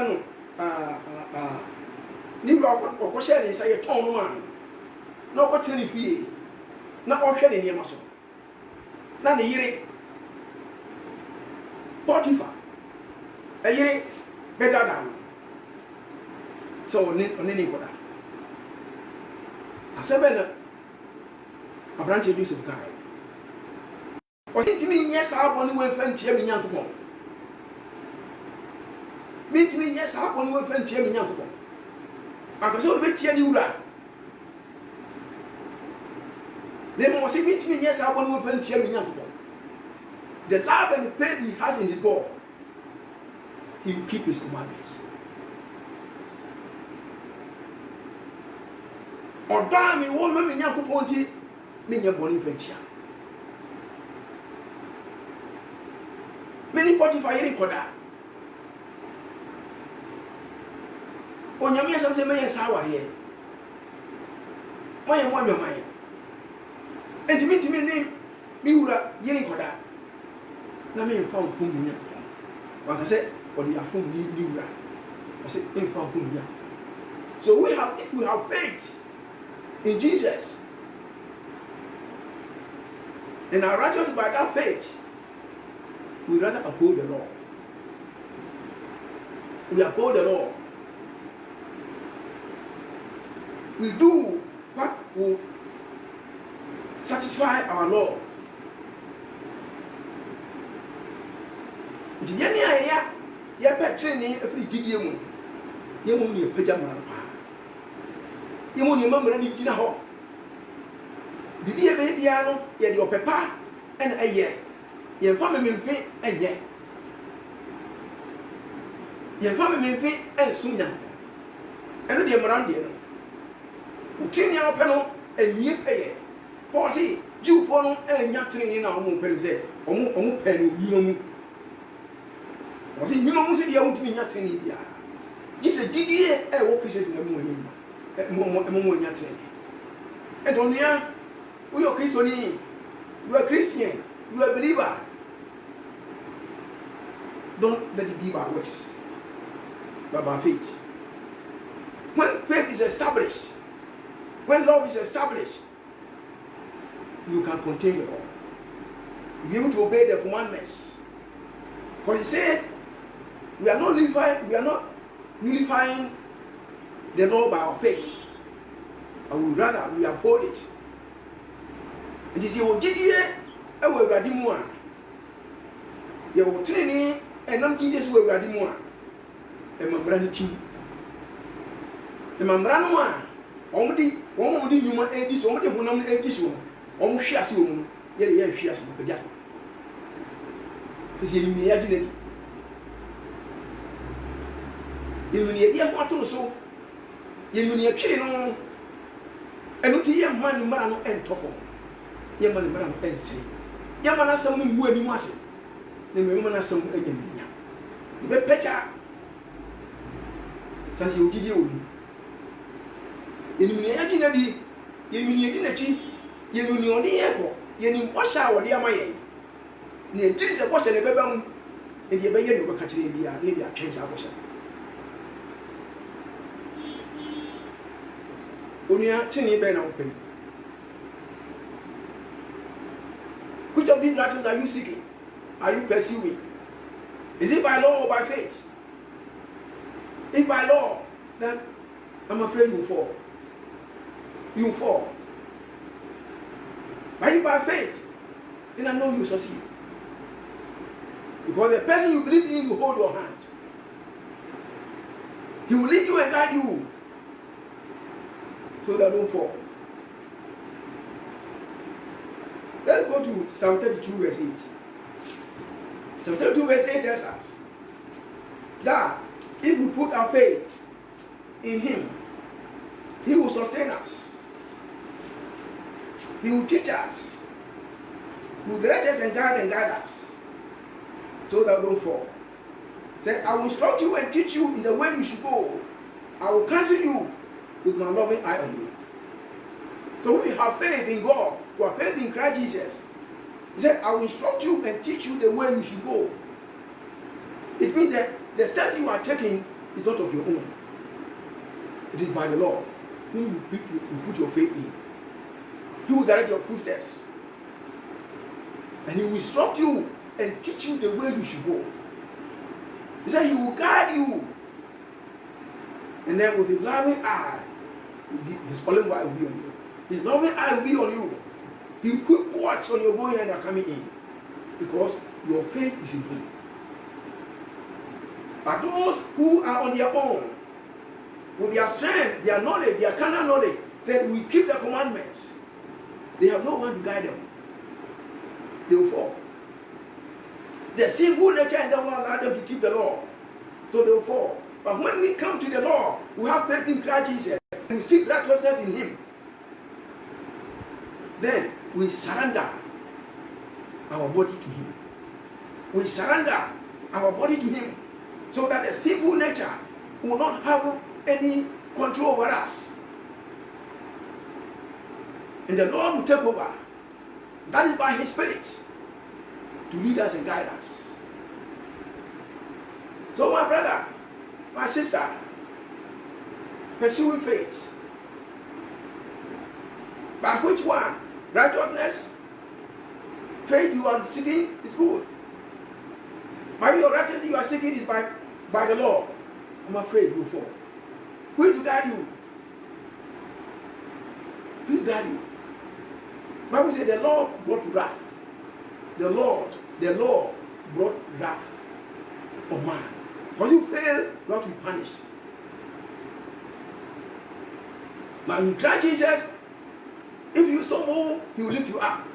new rock or Cosher inside a tone one. No cotton fee, not all shedding your muscle. Not a year. Potiphar, a year better than. So, on any quarter. A 7 a branch of Joseph guy. Ɔtintimi nyɛ saa bɔne wɔmfa ntia me Nyankopɔn. Mintimi nyɛ saa bɔne wɔmfa ntia me Nyankopɔn. Akɔ sɛ wɔbɛtia ne wura. Na mmom ɔsɛ mintimi nyɛ saa bɔne wɔmfa ntia me Nyankopɔn. The love and faith he has in his God, he will keep his commandments. Ɔdɔ mi wɔ ma me Nyankopɔn ti me nyɛ bɔne mfa ntia. Many Potiphar yere nkɔda. Onyame asɛm sɛ mɛyɛ saa awareɛ. Moyɛ mo adwaman. Enti mintimi ne me wura yere nkɔda. Na me mfa mfom me Nyankopɔn. Wanka sɛ ɔde afom ne wura. Ɔsɛ mfa mfom me Nyankopɔn. So if we have faith in Jesus, and are righteous by that faith, we rather uphold the law. We uphold the law. We do what will satisfy our Lord. The yenya ya petrini every gidium. Yemu ni pejama pa. Yemu ni mamra ni gina ho. Bibi e be bia no ye de opepa en eye. Ye fa me mfe eye. Ye fa me mfe en sunya. Eno de mran de no. Utini a ope no enye peye. Paul say Jew for no enya trini na omo pere se omo pe no yimu. O say yimu se dia untimi nya trini bia. Gise gidie e wo Christians na mu yimu. Mo nya trini. E donia we are Christian, you are Christian, you are a believer. Don't let it be by works, but by faith. When faith is established, when love is established, you can contain it all. You'll be able to obey the commandments. Because he said, we are not nullifying the law by our faith, but we rather we uphold it. It is your GDA, I will ready more. Your training and not GDS will ready more. And my brand team. And my brand one, only human aid is only one aid this one. Almost shares you, yet shares the Pajak. Because you may imagine it. You may want to so. You may actually know. And not hear man and tough. Yaman man and say, Yamana some who any mass. The woman some again. The better. Such you give you. In the Yemini, you the echo, you wash our dear my. Near Jesus was a baby, and the baby will catch the beer, maybe a change our person. Only a chinny ben open. Which of these righteousness are you seeking? Are you pursuing? Is it by law or by faith? If by law, then I'm afraid you fall. You fall. But if by faith, then I know you succeed. Because the person you believe in, you hold your hand. He will lead you and guide you so that you don't fall. Let's go to Psalm 32 verse 8. Psalm 32 verse 8 tells us that if we put our faith in Him, He will sustain us. He will teach us. He will direct us and guide us so that we don't fall. Say, I will instruct you and teach you in the way you should go. I will counsel you with my loving eye on you. So we have faith in God. We have faith in Christ Jesus. He said, I will instruct you and teach you the way you should go. It means that the steps you are taking is not of your own. It is by the Lord whom you put your faith in. He will direct your footsteps. And He will instruct you and teach you the way you should go. He said He will guide you. And then with His loving eye, His following eye will be on you. His loving eye will be on you. He will keep watch on your going and your coming in. because your faith is in Him. But those who are on their own, with their strength, their knowledge, their carnal knowledge, that we keep the commandments, they have no one to guide them. They will fall. The sinful nature and don't allow them to keep the law, so they will fall. But when we come to the law, we have faith in Christ Jesus, and we seek righteousness in Him. Then we surrender our body to Him. We surrender our body to Him, so that the sinful nature will not have any control over us. And the Lord will take over. That is by His Spirit to lead us and guide us. So my brother, my sister, pursuing faith. By which one? Righteousness. Faith you are seeking is good. By your righteousness you are seeking is by the law. I'm afraid you will fall. Who is to guide you? Who is to guide you? The Bible says the Lord brought wrath. The law brought wrath of man. Because you fail, you have to be punished. But in Christ Jesus, if you stumble, He will lift you up.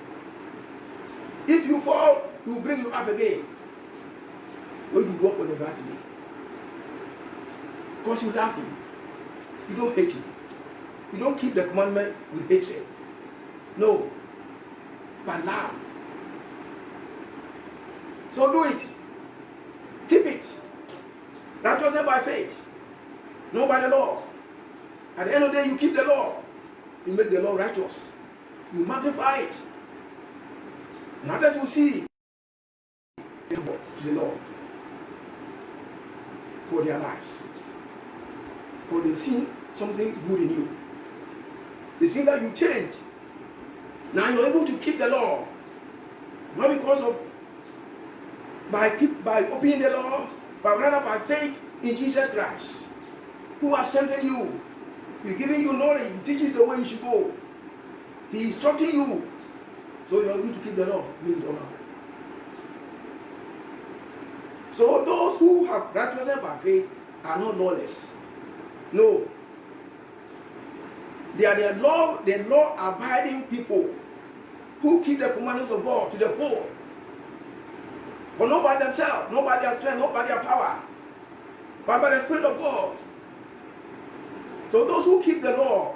If you fall, He will bring you up again. When you walk on the right way. Because you love Him. You don't hate Him. You don't keep the commandment with hatred. No. But love. So do it. Keep it. Righteousness by faith. Not by the law. At the end of the day, you keep the law. You make the law righteous. You magnify it. And others will see to the Lord for their lives. For they see something good in you. They see that you change. Now you're able to keep the law. Not because of by obeying the law, but rather by faith in Jesus Christ, who has sent you. He's giving you knowledge, He teaches you the way you should go. He is instructing you. So you are able to keep the law, make it honor. So those who have righteousness by faith are not lawless. No. They are the law-abiding people who keep the commandments of God to the full. But not by themselves, not by their strength, not by their power, but by the Spirit of God. So those who keep the law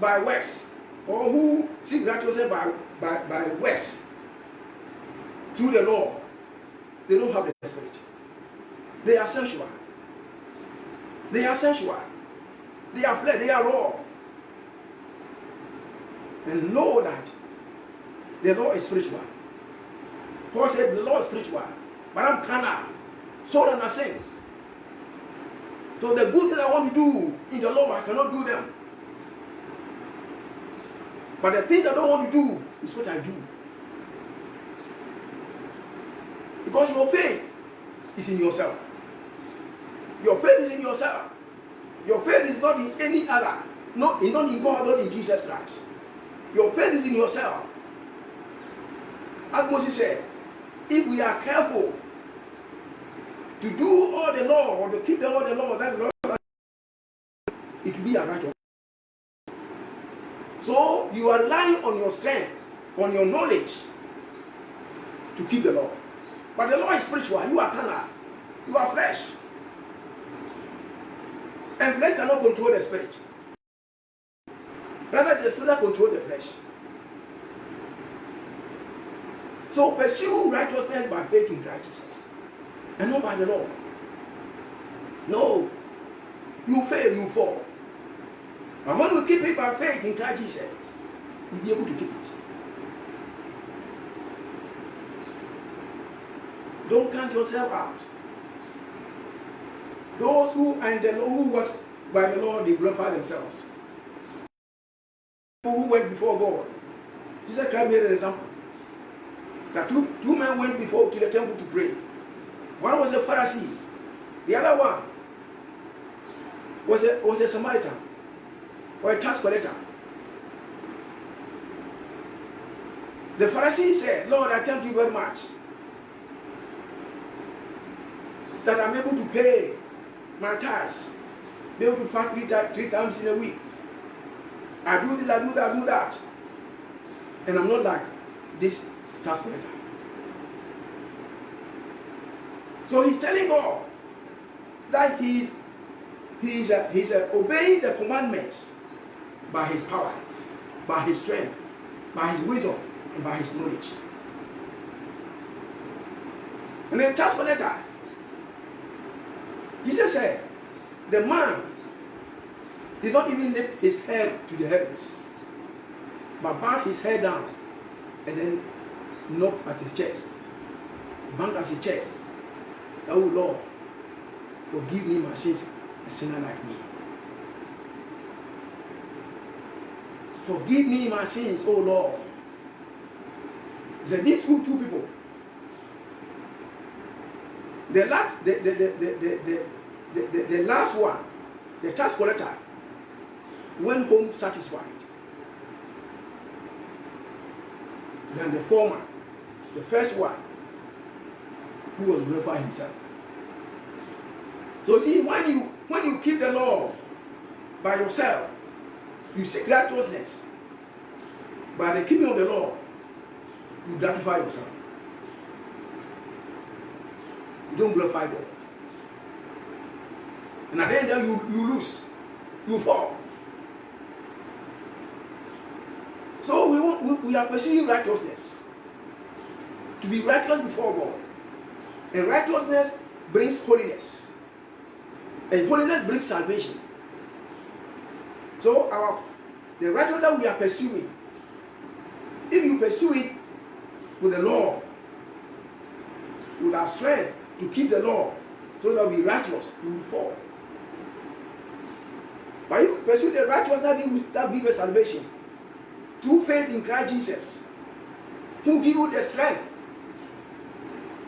by works, or who seek righteousness by works through the law, they don't have the Spirit. They are sensual. They are sensual. They are flesh. They are raw. And know that the law is spiritual. Paul said the law is spiritual, but I'm carnal, soul and sin. So the good things I want to do in the law, I cannot do them. But the things I don't want to do is what I do. Because your faith is in yourself. Your faith is in yourself. Your faith is not in any other. Not in God, not in Jesus Christ. Your faith is in yourself. As Moses said, if we are careful to do all the law or to keep all the law, that it will be a right. So you are relying on your strength, on your knowledge to keep the law. But the law is spiritual. You are carnal. You are flesh. And flesh cannot control the spirit. Rather, the spirit controls the flesh. So pursue righteousness by faith in Christ Jesus, and not by the law. No. You fail, you fall. And when we keep it by faith in Christ Jesus, we'll be able to keep it. Don't count yourself out. Those who are in the law, who work by the law, they glorify themselves. People who went before God. Jesus Christ made an example. That two men went before to the temple to pray. One was a Pharisee. The other one was a Samaritan, or a tax collector. The Pharisee said, Lord, I thank you very much that I'm able to pay my tithes, be able to fast three times in a week. I do this, I do that, I do that. And I'm not like this tax collector. So he's telling God that he's obeying the commandments by his power, by his strength, by his wisdom, and by his knowledge. And then tax collector, Jesus said, the man did not even lift his head to the heavens, but bowed his head down and then knocked at his chest, banged at his chest. Oh Lord, forgive me my sins, a sinner like me. Forgive me my sins, oh Lord. He said, these two people, the last one, the tax collector, went home satisfied. Then the former, the first one, who will glorify himself. So see, when you keep the law by yourself, you seek righteousness. By the keeping of the law, you gratify yourself. You don't glorify God. And at the end, you lose. You fall. So we are pursuing righteousness. To be righteous before God. And righteousness brings holiness. And holiness brings salvation. So the righteousness that we are pursuing, if you pursue it with the law, with our strength to keep the law, so that we are righteous, we will fall. But if you pursue the righteousness that gives us salvation, through faith in Christ Jesus, who give you the strength,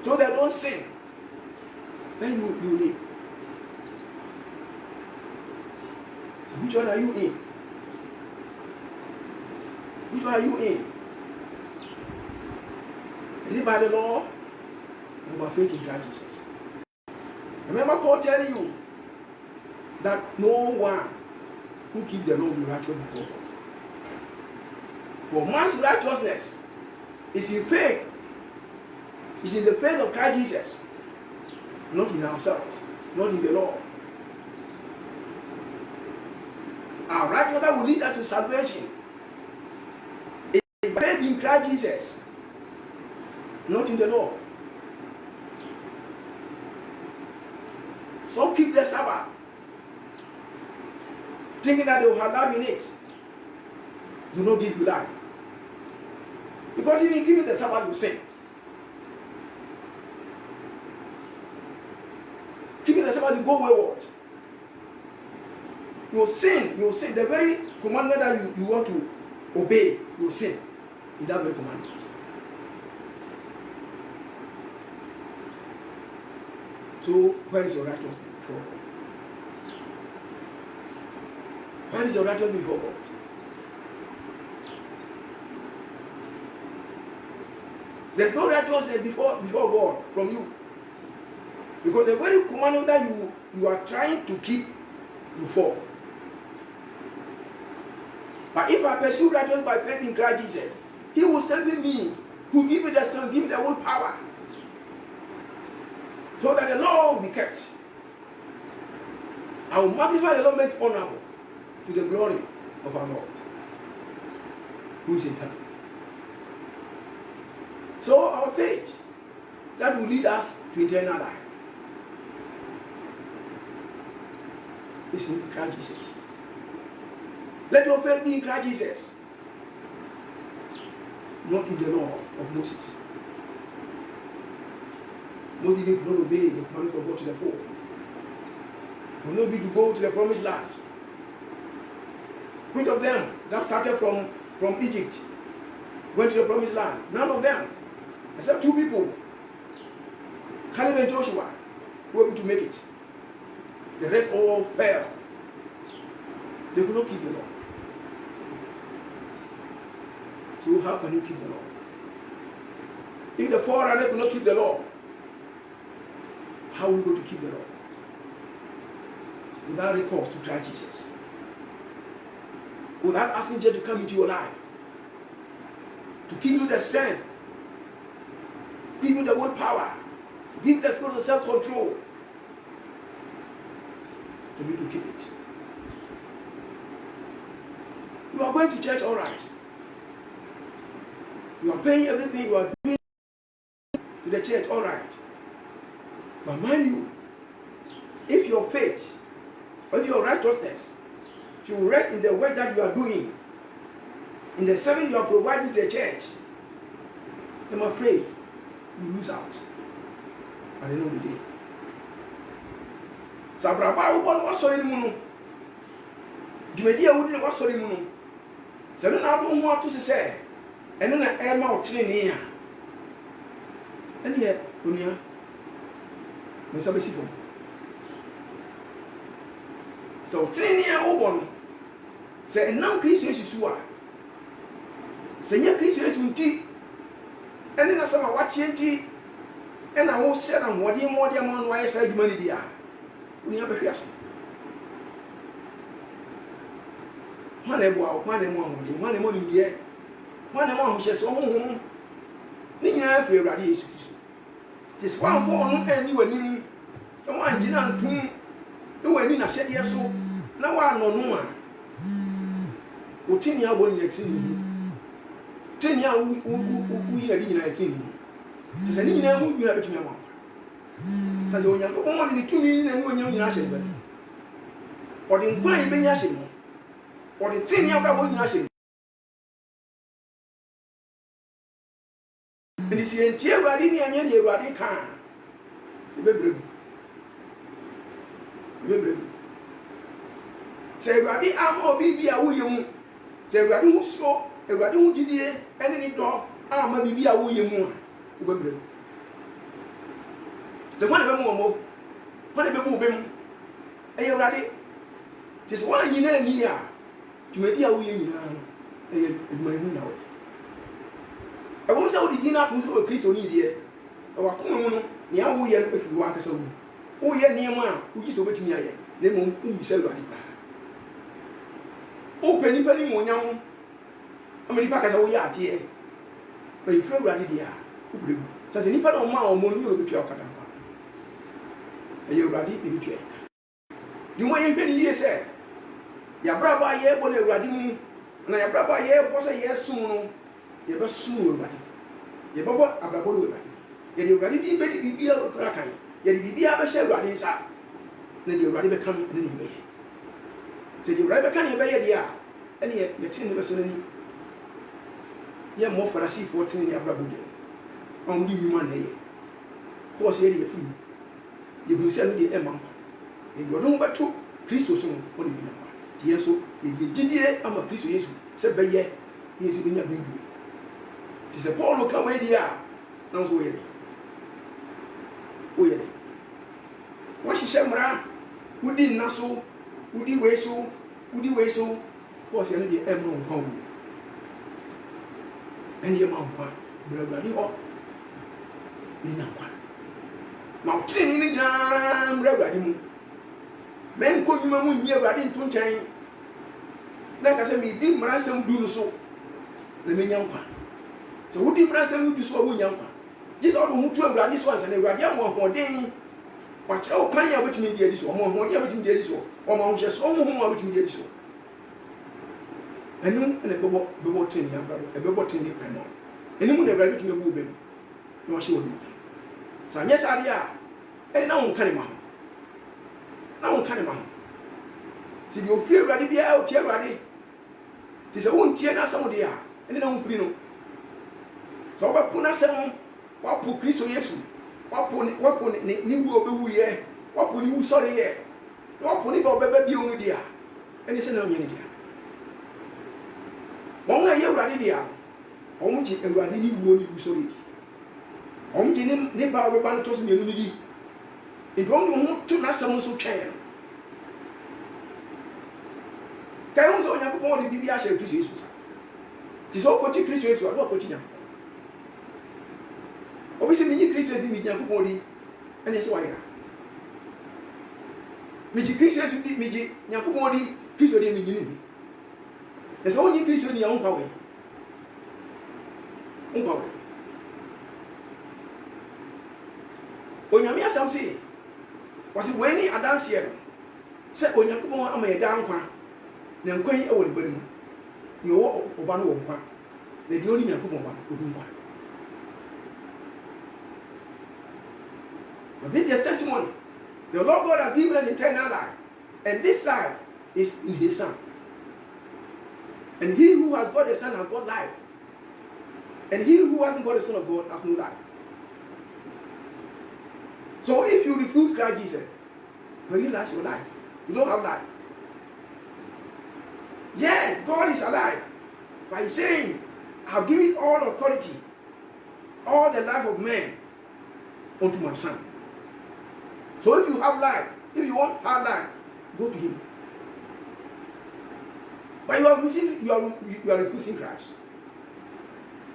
so they don't sin, then you live. So which one are you in? Which one are you in? Is it by the law or by faith in Christ Jesus? Remember Paul telling you that no one who keeps the law will be righteous before God. For man's righteousness is in faith. It's in the faith of Christ Jesus, not in ourselves, not in the law. Our righteousness will lead us to salvation. It's faith in Christ Jesus, not in the law. Some keep the Sabbath, thinking that they will have life in it. Do not give you life. Because if you give it the Sabbath, you sin. Keeping the Sabbath, you go wayward. You sin. The very commandment that you want to obey, you sin in that very commandment. So, where is your righteousness before God? Where is your righteousness before God? There's no righteousness before God from you. Because the very commandment that you are trying to keep, you fall. But if I pursue righteousness by faith in Christ Jesus, He will strengthen me, He will give me the strength, give me the whole power, so that the law will be kept. I will magnify the Lord, make honorable to the glory of our Lord, who is in heaven. So our faith, that will lead us to eternal life, is in Christ Jesus. Let your faith be in Christ Jesus, not in the law of Moses. Moses even could not obey the commandments of God to the full. He could not be to go to the promised land. Which of them that started from Egypt went to the promised land? None of them, except two people, Caleb and Joshua, were able to make it. The rest all fell. They could not keep the law. So how can you keep the law? If the forerunner could not keep the law, How are we going to keep the law? Without recourse to Christ Jesus. Without asking Jesus to come into your life. To give you the strength. Give you the willpower. Give you the spirit of self-control. To be to keep it. You are going to church, all right. You are paying everything you are doing to the church, all right. But mind you, if your faith or your righteousness should rest in the work that you are doing, in the service you are providing to the church, I'm afraid you lose out at the end of the day. Sabraba was sorry muno. Jumedia wouldn't was sorry muno. So then I don't want to say, and then I am out here. And yet, Unia, Miss Abisipo. So 10 years old, say, no Christian is you are. 10 years Christian is with tea. And then I saw watching tea. And I will say, I'm what you more than one why I said humanity are. We have a fiasco. One more, one more in the air. One more who says, oh, Nina, I feel that he is. This one for and you and him. The one did not do. No one in a said yes, so now I know no one. What 10 years when you're 10 years we are in 19. Just a year we have it in a month. As when you're only 2 million and when you're in Ashton. Or the inquiry being Ashton. Or the 10 years that was Ashton. And it's the entire Radini and the Radican. Say, Radi, I'm all baby, I will you. Say, Radi, who saw a Radi, who did it, and any dog, I'm a baby, I will you. The one of them more. One of them move him. Are you ready? Just one year near to make you know. I won't say the dinner to a Christian idiot. Our common, the hour if you want to. Oh, yeah, near one who is over to me. They won't be so radical. Oh, penny more young. How many packers are we at here? But you feel ready, dear. Says any part of my own money will be your cat. Are you ready? You may be here, sir. Your brother here, but a ready, and your brother here was a year soon. You best soon, ready. Your brother, a brother, ready. Yet you ready to be a cracker. Yet if you ever say ready, sir, then you ready become anyway. So you ready become a bear, dear, and yet you're 10 years only. You're more for a sea 14 in your brother. Only you one here. Who was here food? You will send the Emma. You go on back to Christos only be number. Yes, so if you did here, I'm a Christos, said by ye, he is in your baby. Tis a Paul look away there. Now, where? What she said, Mara, who did not so, who did way so, was the Emma home. And your mom, brother, now, 10 in the jam, brother. Men could you hear ready to change? Like I said, we did Marasam do so. The men young one. So, who did Marasam do so? Young one. This all who told this was and they were young one day. Watch out, can you which me this one? More everything did this one. Or Mount just all whom which me did this one. And noon and a bubble tin, young brother, a bubble tin, and you never ready to move him. No, she would. So, yes, I are. And now, Canima. Now, Canima. See, you feel ready, be out here ready. Tis a wound tear, some of the air, and then free no. So, what put us on? What put Chris or Yesu? What put new over here? What put you sorry here? What put it over baby on the air? And it's an onion. One year ready there. Only a ready new sorry. Only neighbor of a bantos in unity. It won't to not someone so can. Can also have more than BB Asher Christians. Tis all coaching Christians who are not coaching them. Obviously, many Christians in the young body, and it's why. Miji Christians should be Miji Yakumodi, Christian in the unity. There's only Christian in your own power. Onyame asam say was when ni adanse ye say Onyankopon ama ye dan kwa na nkwan e wo libani mu ye wo oba no wo kwa na de oni Nyankopon ba odun kwa. But this is testimony. The Lord God has given us eternal life, and this life is in His Son. And he who has got the Son has got life, and he who hasn't got the Son of God has no life. So if you refuse Christ Jesus, when you lose your life, you don't have life. Yes, God is alive. By saying, I have given all authority, all the life of man unto my Son. So if you have life, if you want hard life, go to Him. But you are refusing Christ.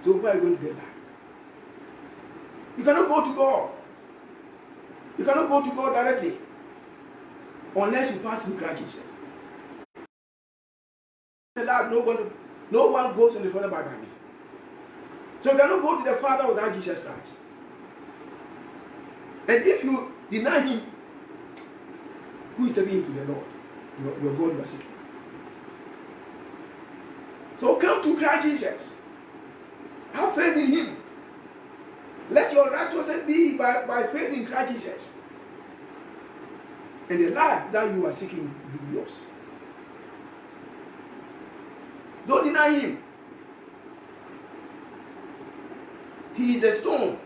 So where are you going to get life? You cannot go to God. You cannot go to God directly unless you pass through Christ Jesus. No one goes to the Father by me. So you cannot go to the Father without Jesus Christ. And if you deny Him, who is taking you to the Lord? Your God you are seeking. So come to Christ Jesus. Have faith in Him. Let your righteousness be by faith in Christ Jesus. And the life that you are seeking will be yours. Don't deny Him. He is the stone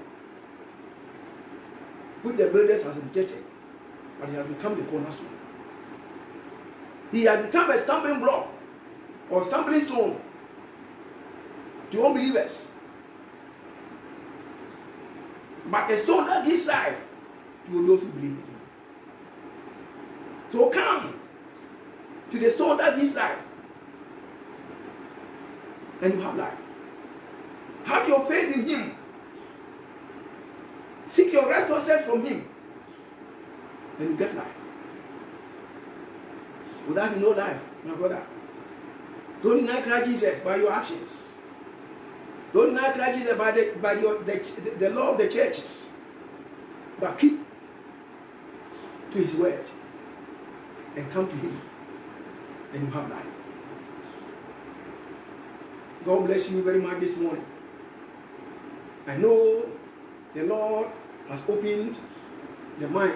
which the builders has rejected, but He has become the cornerstone. He has become a stumbling block or stumbling stone to unbelievers. But a stone that gives life to those who believe in Him. So come to the stone that gives life, and you have life. Have your faith in Him. Seek your righteousness from Him, and you get life. Without Him, no life, my brother. Don't deny Christ Jesus by your actions. Don't deny Christ Jesus by the law of the churches. But keep to His word and come to Him, and you have life. God bless you very much this morning. I know the Lord has opened your mind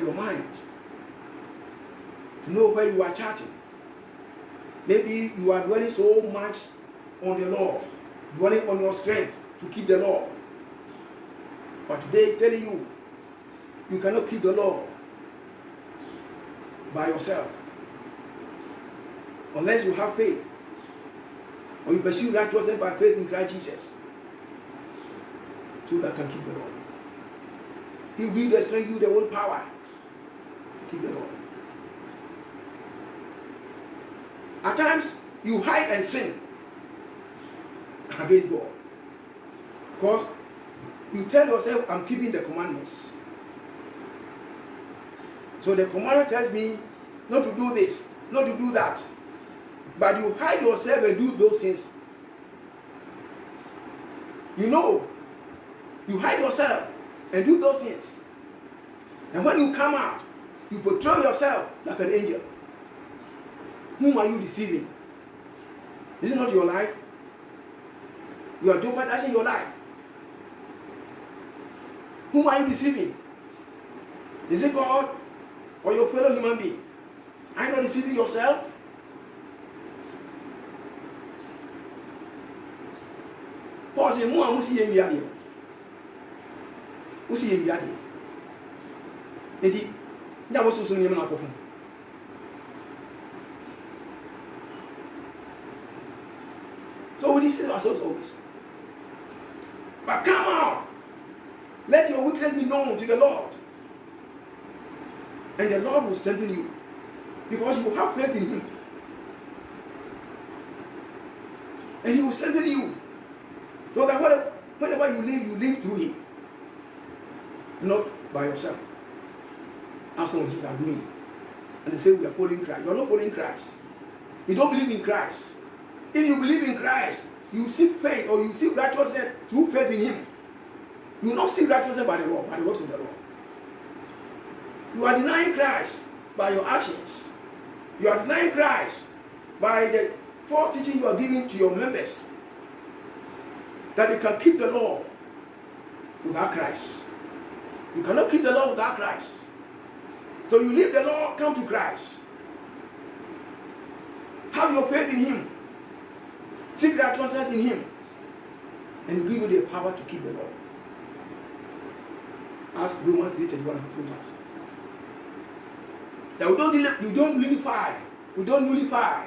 to know where you are charging. Maybe you are dwelling so much on the law, dwelling on your strength to keep the law. But today is telling you, you cannot keep the law by yourself unless you have faith, or you pursue righteousness by faith in Christ Jesus, so that can keep the law. He will give you the strength, give you the whole power to keep the law. At times, you hide and sin against God, because you tell yourself, I'm keeping the commandments. So the commandment tells me not to do this, not to do that. But you hide yourself and do those things. You know, you hide yourself and do those things. And when you come out, you portray yourself like an angel. Whom are you deceiving? Is it not your life? You are jeopardizing your life. Whom are you deceiving? Is it God or your fellow human being? Are you not deceiving yourself? Paul said, "Mo amusi ye wiade. Usi ye wiade. Enti, nya wo susu nyem na akofo. So we deceive ourselves always. But come out. Let your weakness be known to the Lord. And the Lord will strengthen you, because you have faith in Him. And He will strengthen you. So that whenever you live through Him. Not by yourself. As long as you are doing. and they say we are following Christ. You are not following Christ. You don't believe in Christ. If you believe in Christ, you seek faith or you seek righteousness through faith in Him. You will not seek righteousness by the law, by the works of the law. You are denying Christ by your actions. You are denying Christ by the false teaching you are giving to your members that they can keep the law without Christ. You cannot keep the law without Christ. So you leave the law, come to Christ. Have your faith in Him. Seek righteousness in Him. And He will give you the power to keep the law. As Romans 8:31 has told us. That we don't nullify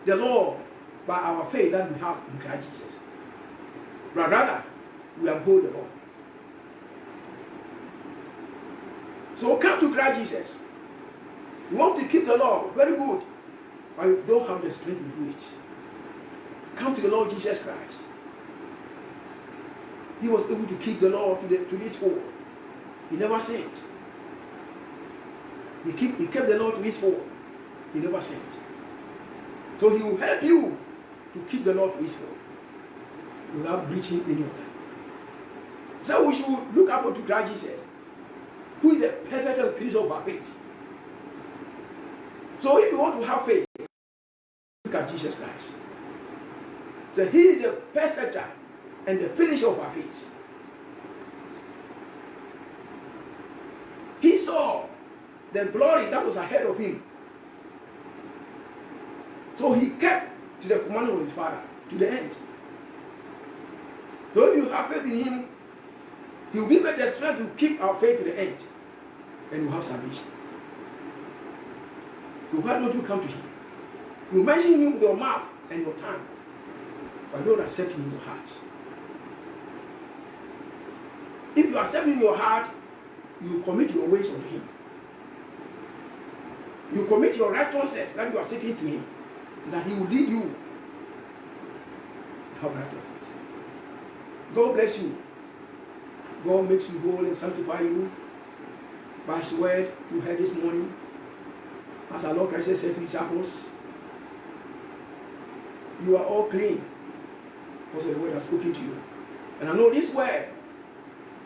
the law by our faith that we have in Christ Jesus. But rather, we uphold the law. So come to Christ Jesus. You want to keep the law, very good. But you don't have the strength to do it. Come to the Lord Jesus Christ. He was able to keep the law to this full. He never sinned. He kept the law to his full. He never sinned. So He will help you to keep the law to his full without breaching any of them. So we should look up to Christ Jesus, who is the perfect and finisher of our faith. So if you want to have faith, look at Jesus Christ. So He is the perfecter and the finisher of our faith. He saw the glory that was ahead of Him. So He kept to the commandment of His Father to the end. So if you have faith in Him, He will give us the strength to keep our faith to the end. And you have salvation. So why don't you come to Him? You mention Him with your mouth and your tongue, but don't accept Him in your heart. If you accept Him in your heart, you commit your ways unto Him. You commit your righteousness that you are seeking to Him, that He will lead you to have righteousness. God bless you. God makes you whole and sanctify you by His word you heard this morning. As our Lord Christ said to His disciples, you are all clean because the word has spoken to you. And I know this word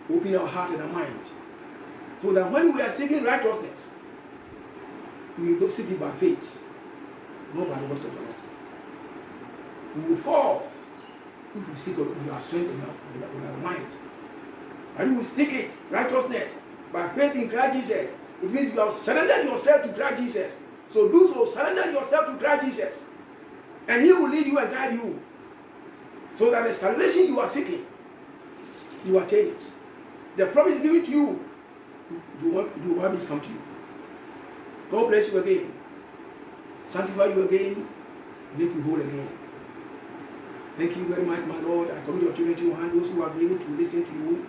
will open our heart and our mind, so that when we are seeking righteousness, we will seek it by faith, not by the works of the law. We will fall if we seek it with our strength and with our mind. And we will seek it, righteousness, by faith in Christ Jesus. It means you have surrendered yourself to Christ Jesus. So do so, surrender yourself to Christ Jesus. And He will lead you and guide you. So that the salvation you are seeking, you attain it. The promise is given to you. Do what is come to you. God bless you again. Sanctify you again. Make you whole again. Thank you very much, my Lord. I commit your children to your hand. Those who have been able to listen to you,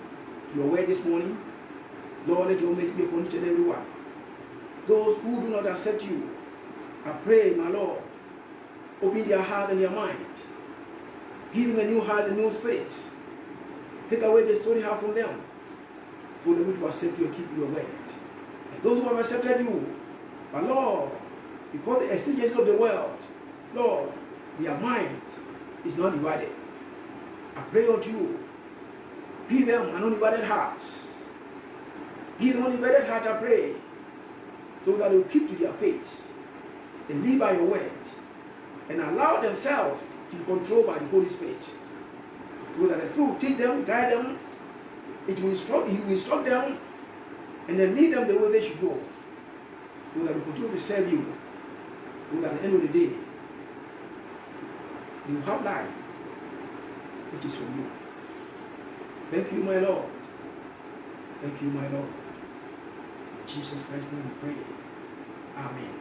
to your word this morning. Lord, let your mercy be upon each and every one. Those who do not accept you, I pray, my Lord, open their heart and their mind. Give them a new heart and new spirit. Take away the stony heart from them, for them to accept you and keep your word. And those who have accepted you, but Lord, because the exigencies of the world, Lord, their mind is not divided. I pray unto you, give them an undivided heart. Give them an undivided heart, I pray, so that they will keep to their faith and live by your word and allow themselves to be controlled by the Holy Spirit. So that the Spirit will teach them, guide them, He will instruct them, and then lead them the way they should go. So that they continue to serve you. So that at the end of the day, they will have life, which is from you. Thank you, my Lord. Thank you, my Lord. In Jesus Christ's name we pray. Amen.